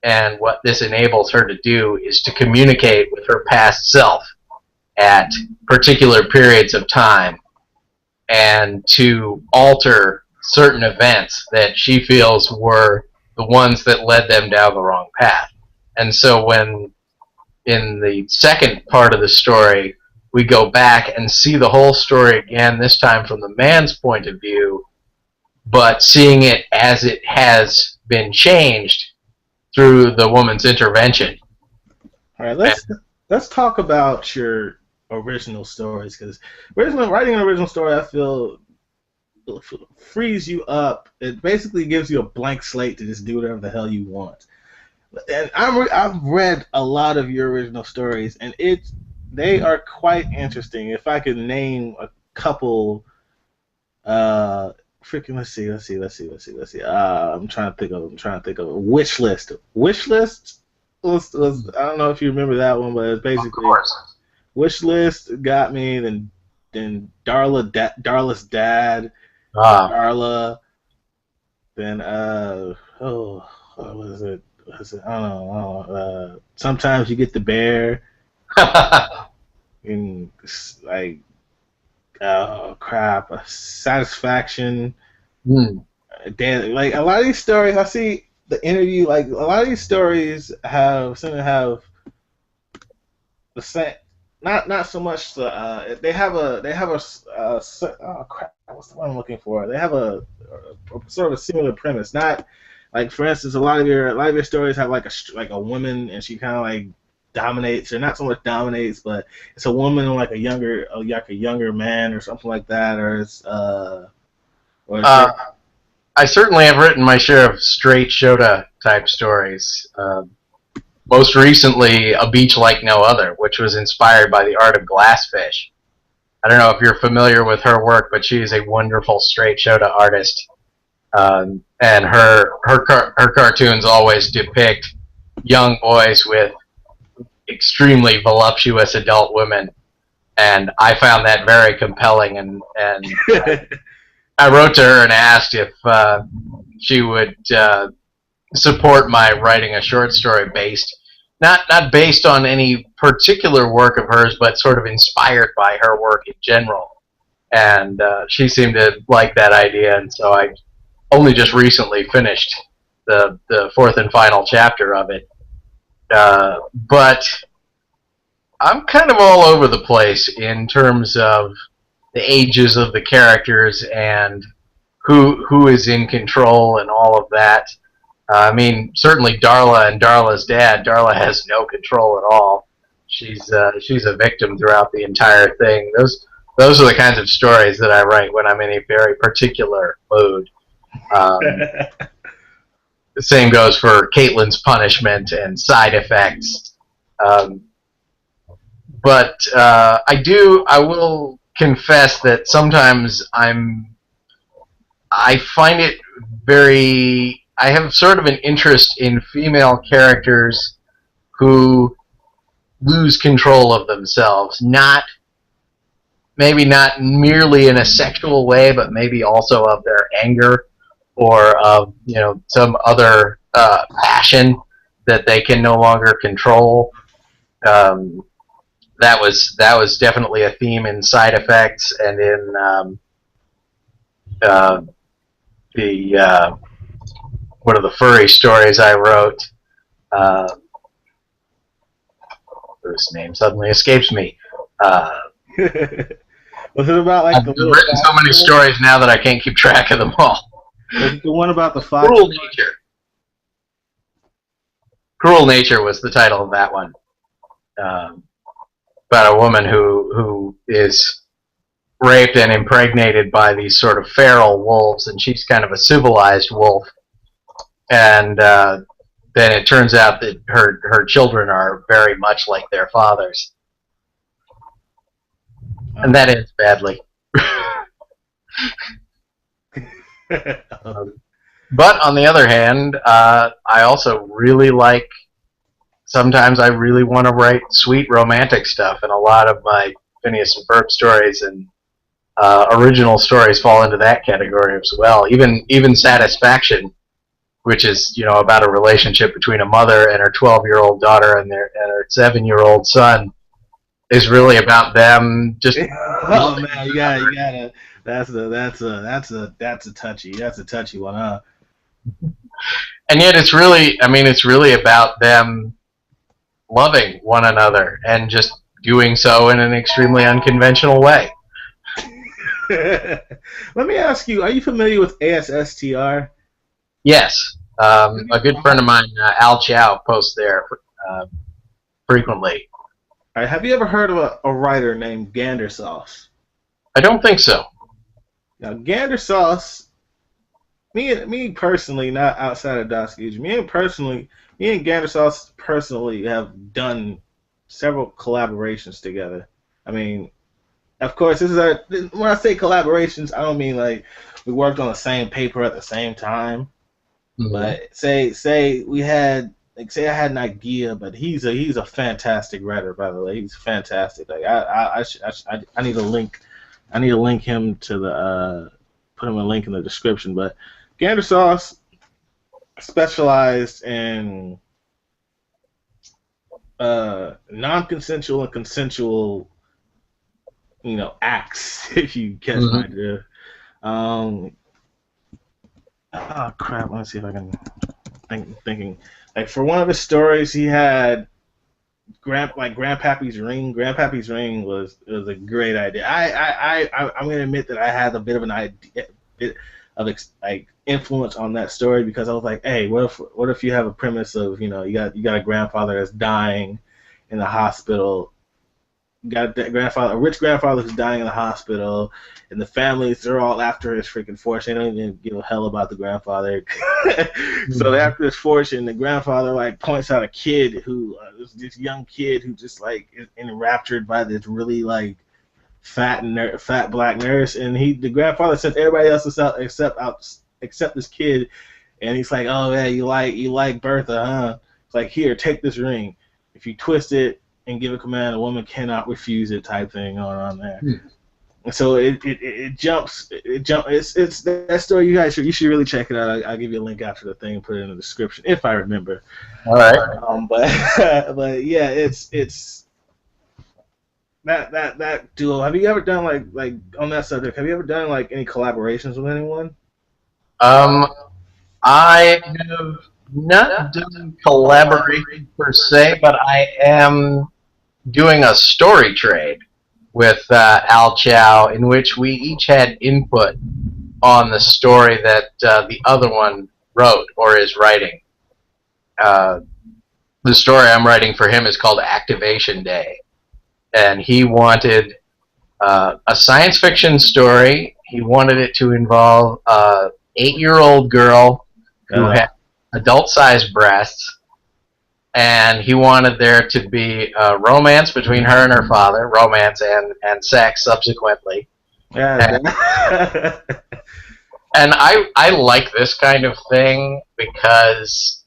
And what this enables her to do is to communicate with her past self at particular periods of time and to alter certain events that she feels were the ones that led them down the wrong path. And so when in the second part of the story we go back and see the whole story again, this time from the man's point of view, but seeing it as it has been changed through the woman's intervention. All right, let's talk about your original stories, because writing an original story, I feel, frees you up. It basically gives you a blank slate to just do whatever the hell you want. And I've read a lot of your original stories, and they are quite interesting. If I could name a couple, let's see. I'm trying to think of a wish list. Wish list was I don't know if you remember that one, but it's basically wish list got me. Then Darla's dad, Darla. Then what is it? I don't know. Sometimes you get the bear. And like, oh crap, satisfaction. Like a lot of these stories, I see the interview. Like a lot of these stories seem to have the same. Not so much the. They have a. Oh crap! What's the one I'm looking for? They have a sort of a similar premise. Not like, for instance, a lot of your stories have like a woman, and she kind of like dominates, or not so much dominates, but it's a woman like a younger man or something like that, or it's I certainly have written my share of straight Shota type stories. Most recently, A Beach Like No Other, which was inspired by The Art of Glassfish. I don't know if you're familiar with her work, but she is a wonderful straight Shota artist. And her cartoons always depict young boys with extremely voluptuous adult women, and I found that very compelling. And I wrote to her and asked if she would support my writing a short story not based on any particular work of hers, but sort of inspired by her work in general. And she seemed to like that idea, and so I only just recently finished the fourth and final chapter of it. But I'm kind of all over the place in terms of the ages of the characters and who is in control and all of that. I mean, certainly Darla and Darla's dad. Darla has no control at all. She's a victim throughout the entire thing. Those are the kinds of stories that I write when I'm in a very particular mood. The same goes for Caitlin's punishment and side effects. But I will confess that sometimes I find it very. I have sort of an interest in female characters who lose control of themselves. Maybe not merely in a sexual way, but maybe also of their anger or of some other passion that they can no longer control. That was definitely a theme in Side Effects and in one of the furry stories I wrote. Whose name suddenly escapes me. Was it about like I've written so many stories now that I can't keep track of them all. Was it the one about the fox? Cruel Nature. Cruel Nature was the title of that one. About a woman who is raped and impregnated by these sort of feral wolves, and she's kind of a civilized wolf. And then it turns out that her children are very much like their fathers. And that ends badly. But on the other hand, I also really like, sometimes I really want to write sweet romantic stuff, and a lot of my Phineas and Ferb stories and original stories fall into that category as well. Even Satisfaction, which is, you know, about a relationship between a mother and her 12-year-old daughter and her 7-year-old son, is really about them just. Oh man, you gotta. That's a touchy one, huh? And yet it's really, I mean, it's really about them loving one another and just doing so in an extremely unconventional way. Let me ask you, are you familiar with ASSTR? Yes. A good friend of mine, Al Chow, posts there frequently. All right, have you ever heard of a writer named Gander Sauce? I don't think so. Now, Gander Sauce, me personally, not outside of DasXGooch, me and Gander Sauce personally have done several collaborations together. I mean, of course, when I say collaborations, I don't mean like we worked on the same paper at the same time. Mm-hmm. But say we had, like, say I had an idea, but he's a fantastic writer, by the way. He's fantastic. Like I need a link. I need to link him to the put him a link in the description. But Gander Sauce specialized in non-consensual and consensual, you know, acts. If you catch my drift. Oh crap! Let's see if I can thinking. Like, for one of his stories, he had Grandpappy's Ring. Grandpappy's Ring was a great idea. I'm gonna admit that I had a bit of an idea, like influence on that story, because I was like, hey, what if you have a premise of, you know, you got a grandfather that's dying in the hospital. You got a rich grandfather who's dying in the hospital, and the families, they're all after his freaking fortune. They don't even give a hell about the grandfather. So after his fortune, the grandfather like points out a kid who, this young kid who just like is enraptured by this really like fat black nurse, and the grandfather sent everybody else out except this kid, and he's like, oh yeah, you like Bertha, huh? It's like, here, take this ring. If you twist it and give a command, a woman cannot refuse it, type thing going on there. And so it jumps. It's that story. You should really check it out. I'll give you a link after the thing and put it in the description if I remember. All right. But yeah, it's that duo. Have you ever done like on that subject? Have you ever done like any collaborations with anyone? I have not done collaboration per se, but I am doing a story trade with Al Chow, in which we each had input on the story that the other one wrote or is writing. The story I'm writing for him is called Activation Day, and he wanted a science fiction story. He wanted it to involve a 8-year-old girl who had adult-sized breasts, and he wanted there to be a romance between her and her father, romance and sex subsequently. Yeah. And I like this kind of thing because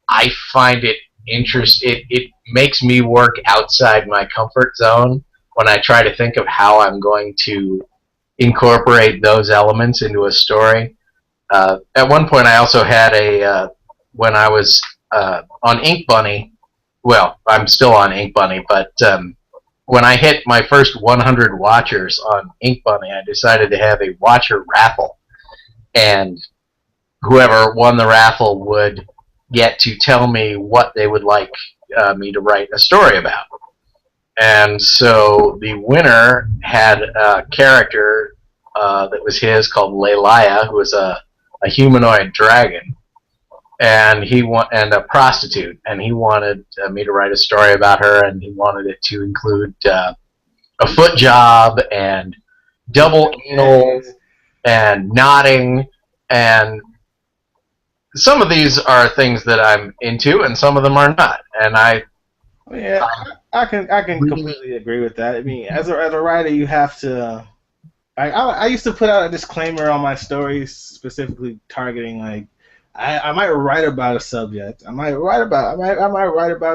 I find it interesting. It makes me work outside my comfort zone when I try to think of how I'm going to incorporate those elements into a story. At one point, I also had when I was on Ink Bunny, well, I'm still on Ink Bunny, but when I hit my first 100 watchers on Ink Bunny, I decided to have a watcher raffle, and whoever won the raffle would get to tell me what they would like me to write a story about. And so the winner had a character that was his called Leilaya, who was a humanoid dragon. and and a prostitute, and he wanted me to write a story about her, and he wanted it to include a foot job and double anal and nodding, and some of these are things that I'm into, and some of them are not. And Yeah, I can completely agree with that. I mean, as a writer, you have to. I used to put out a disclaimer on my stories, specifically targeting like I might write about a subject. I might write about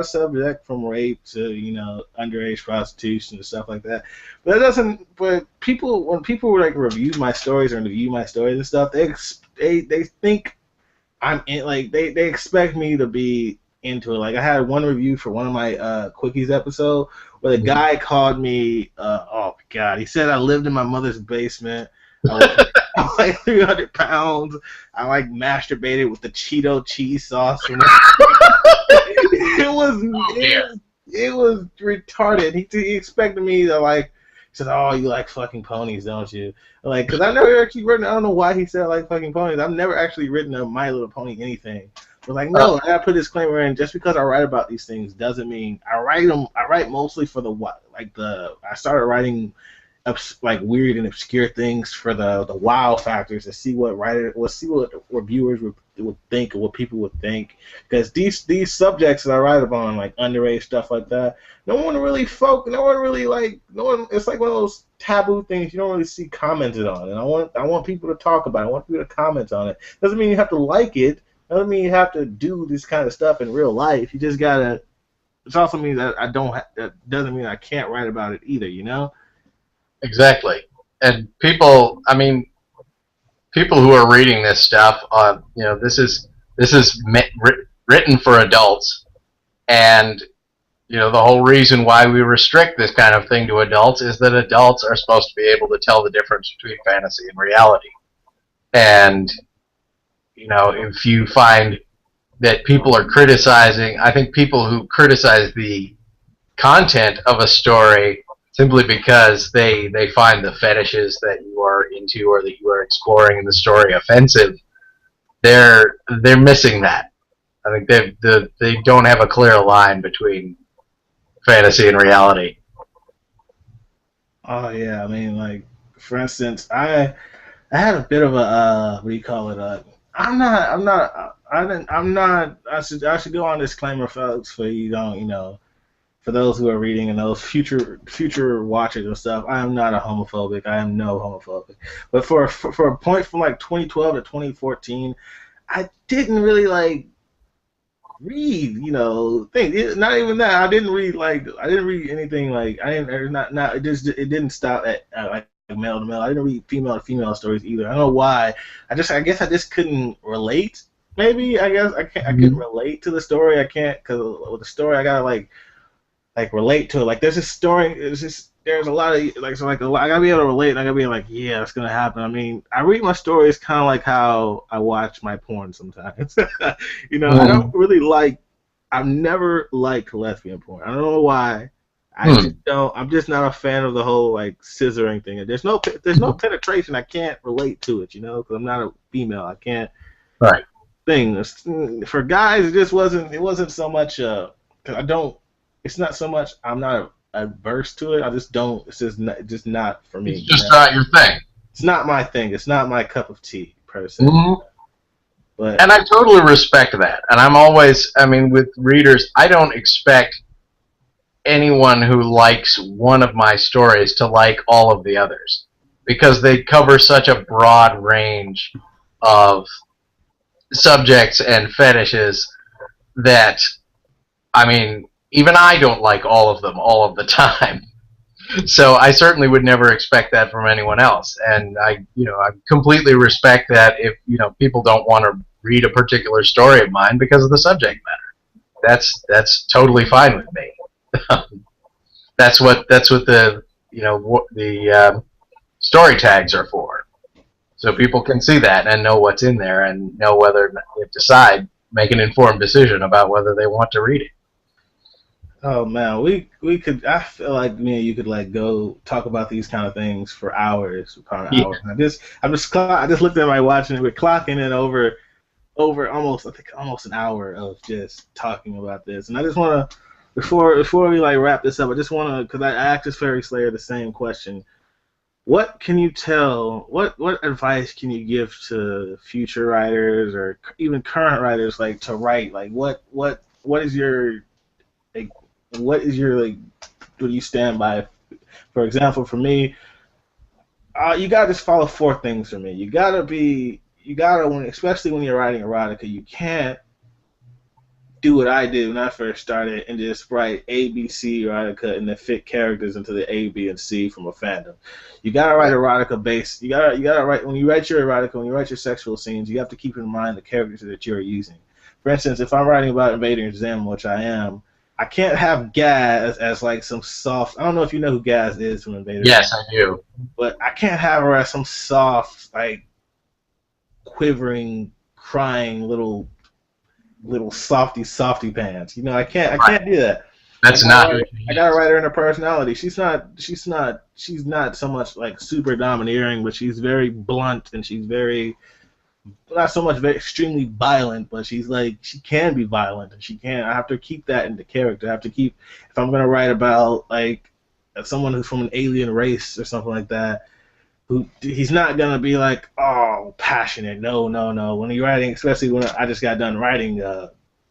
a subject from rape to underage prostitution and stuff like that. But it doesn't. But when people like review my stories or review my stories and stuff, they think I'm in, like they expect me to be into it. Like I had one review for one of my quickies episode where the guy called me. Oh God, he said I lived in my mother's basement. I was like 300 pounds. I like masturbated with the Cheeto cheese sauce. It was retarded. He expected me to like. He said, "Oh, you like fucking ponies, don't you?" Like, because I've never actually written. I don't know why he said I like fucking ponies. I've never actually written a My Little Pony anything. But like, no, I gotta put a disclaimer in. Just because I write about these things doesn't mean I write them. I write mostly for I started writing like weird and obscure things for the wow factors to see what reviewers would think and what people would think, because these subjects that I write about, like underage stuff like that, no one really it's like one of those taboo things you don't really see commented on, and I want people to talk about it. I want people to comment on it. Doesn't mean you have to like it. Doesn't mean you have to do this kind of stuff in real life. You just gotta. It also means that that doesn't mean I can't write about it either. Exactly. And people who are reading this stuff, this is written for adults, and the whole reason why we restrict this kind of thing to adults is that adults are supposed to be able to tell the difference between fantasy and reality. And if you find that people are criticizing, I think people who criticize the content of a story simply because they find the fetishes that you are into or that you are exploring in the story offensive, they're missing that. I think they don't have a clear line between fantasy and reality. Oh yeah, I mean, like for instance, I had a bit of a what do you call it? I should go on disclaimer, folks, for you don't for those who are reading and those future watchers and stuff. I am not a homophobic. I am no homophobic. But for a point from like 2012 to 2014, I didn't really like read, things. Not even that. I didn't read anything like I didn't not it didn't stop at like male to male. I didn't read female to female stories either. I don't know why. I guess I just couldn't relate. Maybe I guess I couldn't relate to the story. I can't, because with the story I gotta like relate to it. Like there's a story. There's a lot of I gotta be able to relate. And I gotta be like, yeah, it's gonna happen. I mean, I read my stories kind of like how I watch my porn sometimes. I don't really like. I've never liked lesbian porn. I don't know why. I just don't. I'm just not a fan of the whole like scissoring thing. There's no penetration. I can't relate to it. Because I'm not a female. I can't. Right. For guys, it just wasn't. It wasn't so much. Cause I don't. It's not so much. I'm not adverse to it. I just don't. It's just not for me. It's just not your thing. It's not my thing. It's not my cup of tea, per se. And I totally respect that. And I'm always. I mean, with readers, I don't expect anyone who likes one of my stories to like all of the others, because they cover such a broad range of subjects and fetishes that, I mean, even I don't like all of them all of the time. So I certainly would never expect that from anyone else. And I completely respect that if, people don't want to read a particular story of mine because of the subject matter. That's totally fine with me. That's what the story tags are for, so people can see that and know what's in there and know whether they make an informed decision about whether they want to read it. Oh man, we could. I feel like me and you could like go talk about these kind of things for hours upon hours. I just looked at my watch and we're clocking it over over almost, I think, almost an hour of just talking about this, and I just want to, before we like wrap this up, I just want to, because I asked this Fairy Slayer the same question. What can you tell? What advice can you give to future writers or even current writers, like to write? Like what is your like what is your like what do you stand by? For example, for me, you gotta just follow four things for me. You gotta when especially when you're writing erotica, you can't do what I did when I first started and just write A, B, C erotica and then fit characters into the A, B, and C from a fandom. You gotta write Right. erotica based. You gotta write when you write your erotica, when you write your sexual scenes, you have to keep in mind the characters that you're using. For instance, if I'm writing about Invader Zim, which I am, I can't have Gaz as like some soft. I don't know if you know who Gaz is from Invader Zim, Yes, I do. but I can't have her as some soft, like quivering, crying little softy pants. You know, I Right. can't do that. That's not who I she gotta is. write her in her personality. She's not so much like super domineering, but she's very blunt and she's very not so much very extremely violent, but she's like she can be violent and she can. I have to keep that in the character. I have to keep if I'm gonna write about like someone who's from an alien race or something like that. Who he's not gonna be like oh passionate. No, no, no. When you're writing, especially when I just got done writing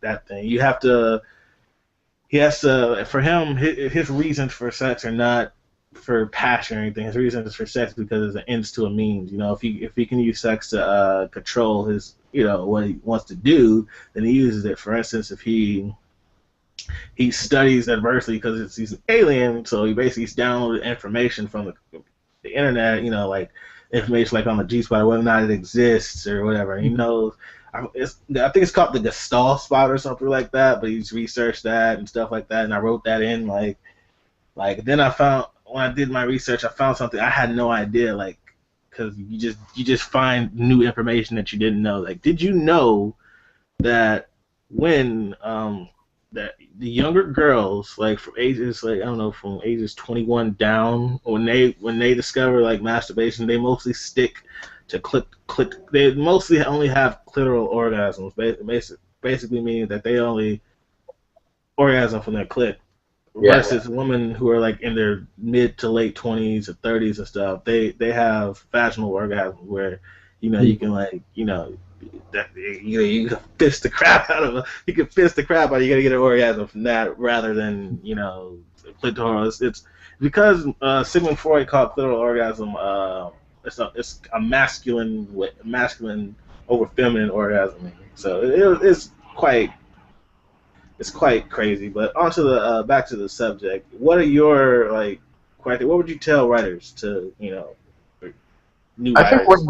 that thing, you have to he has to for him his reasons for sex are not for passion or anything. His reasons for sex because it's an ends to a means. You know, if he can use sex to control his what he wants to do, then he uses it. For instance, if he studies adversity because he's an alien, so he basically downloaded information from the internet. You know, like information like on the G spot or whether or not it exists or whatever. And he knows I think it's called the Gestalt spot or something like that. But he's researched that and stuff like that, and I wrote that in like then I found when I did my research, I found something I had no idea like because you just find new information that you didn't know. Like, did you know that when that the younger girls like from ages like I don't know from ages 21 down when they discover like masturbation they mostly stick to click they mostly only have clitoral orgasms basically meaning that they only orgasm from their clit Yes. versus women who are like in their mid to late 20s or 30s and stuff they have vaginal orgasms where you can like that you can fist the crap out of it. You can fist the crap out. You gotta get an orgasm from that rather than clitoral. It's because Sigmund Freud called clitoral orgasm. It's a masculine over feminine orgasm. So it's quite crazy. But onto the back to the subject. What are your like? What would you tell writers to new I think writers?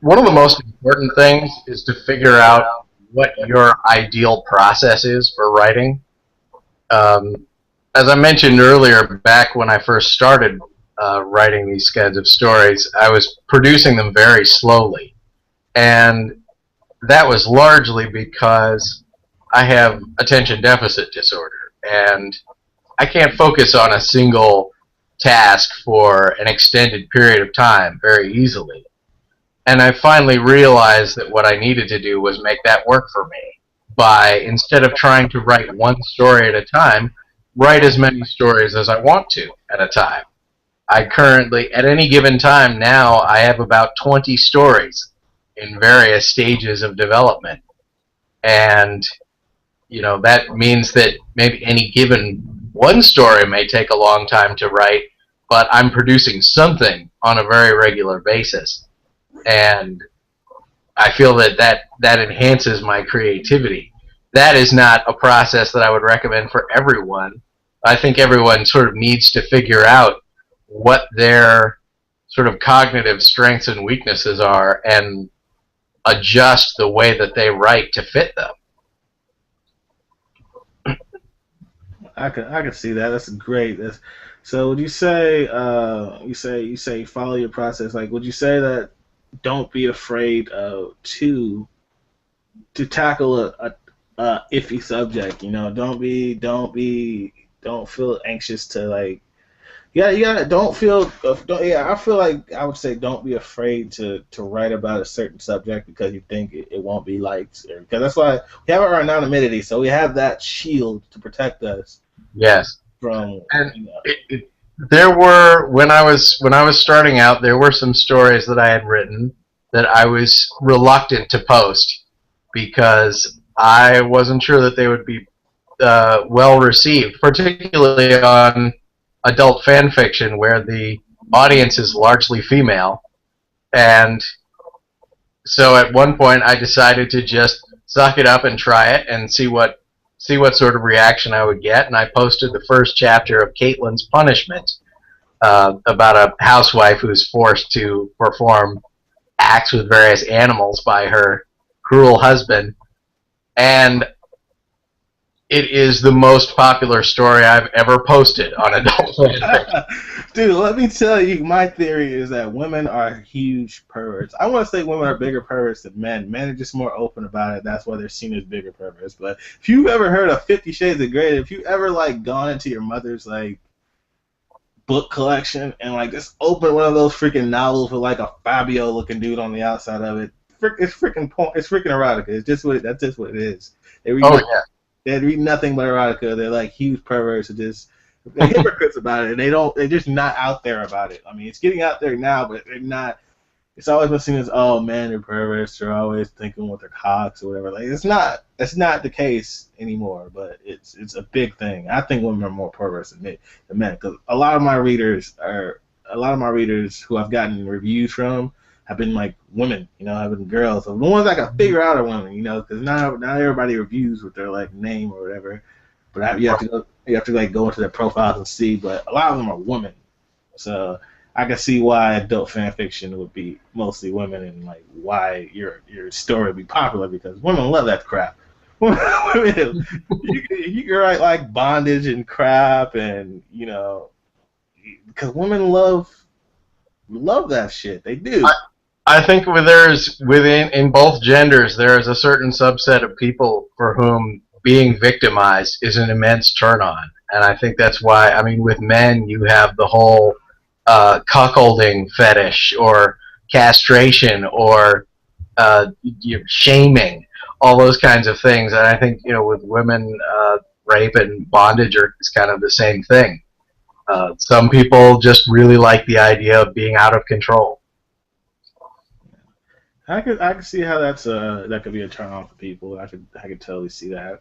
one of the most important things is to figure out what your ideal process is for writing. Um, as I mentioned earlier, back when I first started writing these kinds of stories, I was producing them very slowly. And that was largely because I have attention deficit disorder. And I can't focus on a single task for an extended period of time very easily. And I finally realized that what I needed to do was make that work for me by, instead of trying to write one story at a time, write as many stories as I want to at a time. I currently, at any given time now, I have about 20 stories in various stages of development. And, that means that maybe any given one story may take a long time to write, but I'm producing something on a very regular basis. And I feel that enhances my creativity. That is not a process that I would recommend for everyone. I think everyone sort of needs to figure out what their sort of cognitive strengths and weaknesses are and adjust the way that they write to fit them. I can see that. That's great. So would you say you say follow your process? Like would you say that don't be afraid to tackle a iffy subject, don't feel anxious to like You gotta don't feel. Yeah, I feel like I would say don't be afraid to write about a certain subject because you think it won't be liked. Because that's why we have our anonymity, so we have that shield to protect us Yes. from. And there were when I was starting out, there were some stories that I had written that I was reluctant to post because I wasn't sure that they would be well received, particularly on adult fan fiction where the audience is largely female. And so at one point, I decided to just suck it up and try it and see what sort of reaction I would get. And I posted the first chapter of Caitlin's Punishment, about a housewife who's forced to perform acts with various animals by her cruel husband. And it is the most popular story I've ever posted on adult fanfiction. Dude, let me tell you, my theory is that women are huge perverts. I want to say women are bigger perverts than men. Men are just more open about it. That's why they're seen as bigger perverts. But if you've ever heard of 50 Shades of Grey, if you ever like gone into your mother's like book collection and like just open one of those freaking novels with like a Fabio looking dude on the outside of it, it's freaking it's freaking erotica. It's just that's just what it is. They read Yeah. They read nothing but erotica. They're like huge perverts. They're hypocrites about it, and they're just not out there about it. I mean, it's getting out there now, but they're not. It's always been seen as, oh man, they're perverts. They're always thinking with their cocks or whatever. Like it's not the case anymore. But it's a big thing. I think women are more perverts than men, because a lot of my readers who I've gotten reviews from have been like women, have been girls. So the ones I can figure out are women, because not everybody reviews with their like name or whatever. But you have to like go into their profiles and see. But a lot of them are women, so I can see why adult fan fiction would be mostly women, and like why your story would be popular, because women love that crap. Women, you can write like bondage and crap, and because women love that shit. They do. I think in both genders there is a certain subset of people for whom being victimized is an immense turn on, and I think that's why. I mean, with men you have the whole cuckolding fetish or castration or shaming, all those kinds of things, and I think with women, rape and bondage is kind of the same thing. Some people just really like the idea of being out of control. I could see how that could be a turn on for people. I could totally see that.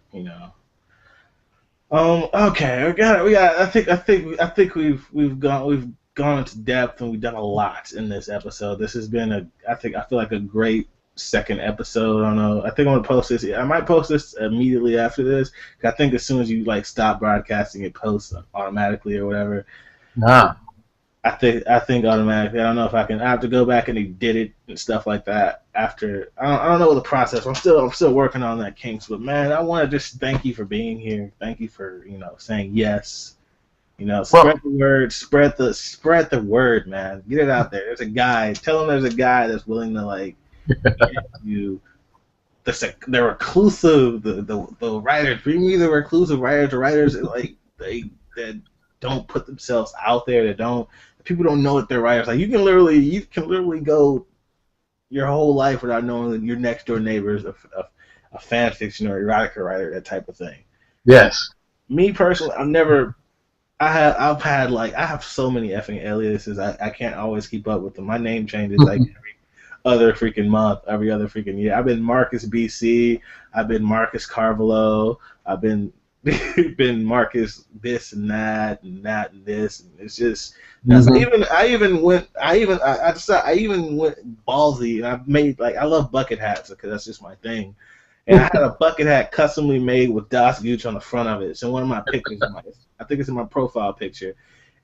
Okay, we got. I think we've gone into depth, and we've done a lot in this episode. This has been I feel like a great second episode. I don't know. I think I'm gonna post this. I might post this immediately after this, 'cause I think as soon as you like stop broadcasting, it posts automatically or whatever. Nah. I think automatically. I don't know if I have to go back and edit it and stuff like that after. I don't know the process. I'm still working on that kinks. But man, I want to just thank you for being here. Thank you for saying yes. Spread the word. Spread the word, man. Get it out there. There's a guy. Tell him there's a guy that's willing to like you. The reclusive, the writers. Bring me the reclusive writers like that don't put themselves out there. People don't know that they're writers. Like you can literally go your whole life without knowing that your next door neighbor is a fan fiction or erotica writer, that type of thing. Yes. Me personally, I have so many effing aliases. I can't always keep up with them. My name changes like every other freaking month, every other freaking year. I've been Marcus BC. I've been Marcus Carvalho. I've been Marcus this and that and that and this, and it's just I even went ballsy, and I made I love bucket hats because that's just my thing, and I had a bucket hat customly made with Das Gooch on the front of it. It's in one of my pictures. I think it's in my profile picture.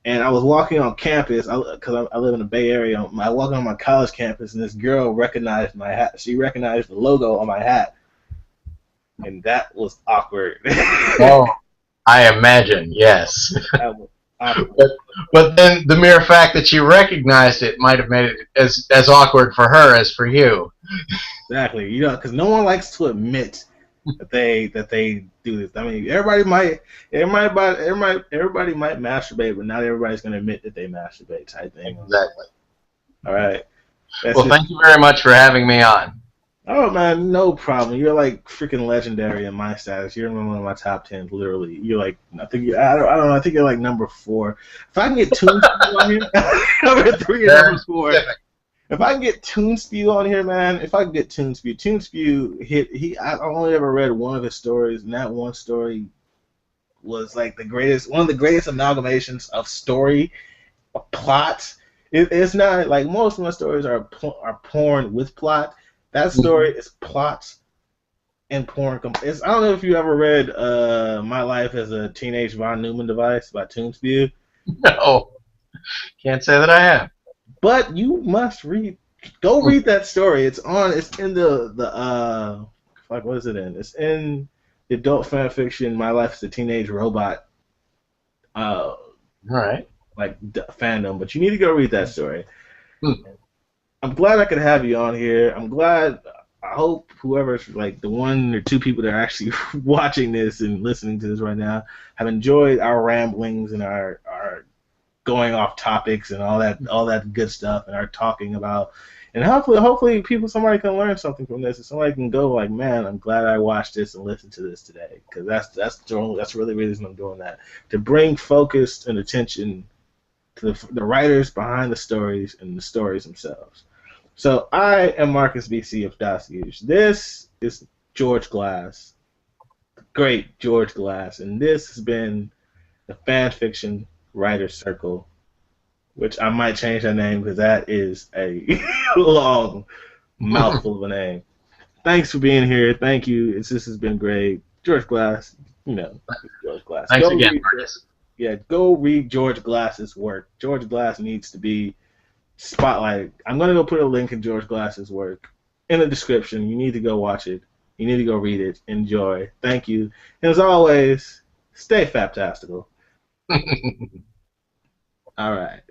And I was walking on campus because I live in the Bay Area. I walked on my college campus, and this girl recognized my hat. She recognized the logo on my hat. And that was awkward. Oh, I imagine, yes. That was awkward. But then the mere fact that she recognized it might have made it as awkward for her as for you. Exactly. Because no one likes to admit that they do this. I mean, everybody might masturbate, but not everybody's gonna admit that they masturbate. Type thing. Exactly. All right. That's Well, just. thank you very much for having me on. Oh man, no problem. You're like freaking legendary in my status. You're in one of my top 10s, literally. You're like, I don't know. I think you're like number 4. If I can get Toonspew on here, number 3 and number 4. Specific. If I can get Toonspew on here, man. If I can get Toonspew hit. I only ever read one of his stories, and that one story was like one of the greatest amalgamations of story, of plot. It's not like most of my stories are porn with plot. That story is plot and porn. I don't know if you ever read My Life as a Teenage Von Neumann Device by Toonspew. No, can't say that I have. But you must read. Go read that story. It's in the what is it in? It's in the adult fan fiction My Life as a Teenage Robot. All right. Like fandom, but you need to go read that story. Hmm. I'm glad I could have you on here. I'm glad. I hope whoever's like the 1 or 2 people that are actually watching this and listening to this right now have enjoyed our ramblings and our going off topics and all that good stuff and our talking about. And hopefully somebody can learn something from this and somebody can go like, man, I'm glad I watched this and listened to this today, because that's really the reason I'm doing that, to bring focus and attention to the writers behind the stories and the stories themselves. So I am Marcus BC of xXDasXGooch. This is George Glass, the great George Glass, and this has been the Fan Fiction Writers Circle, which I might change that name because that is a long mouthful of a name. Thanks for being here. Thank you. This has been great. George Glass, George Glass. Thanks again, Marcus. Yeah, go read George Glass's work. George Glass needs to be spotlighted. I'm going to go put a link in George Glass's work in the description. You need to go watch it. You need to go read it. Enjoy. Thank you. And as always, stay faptastical. All right.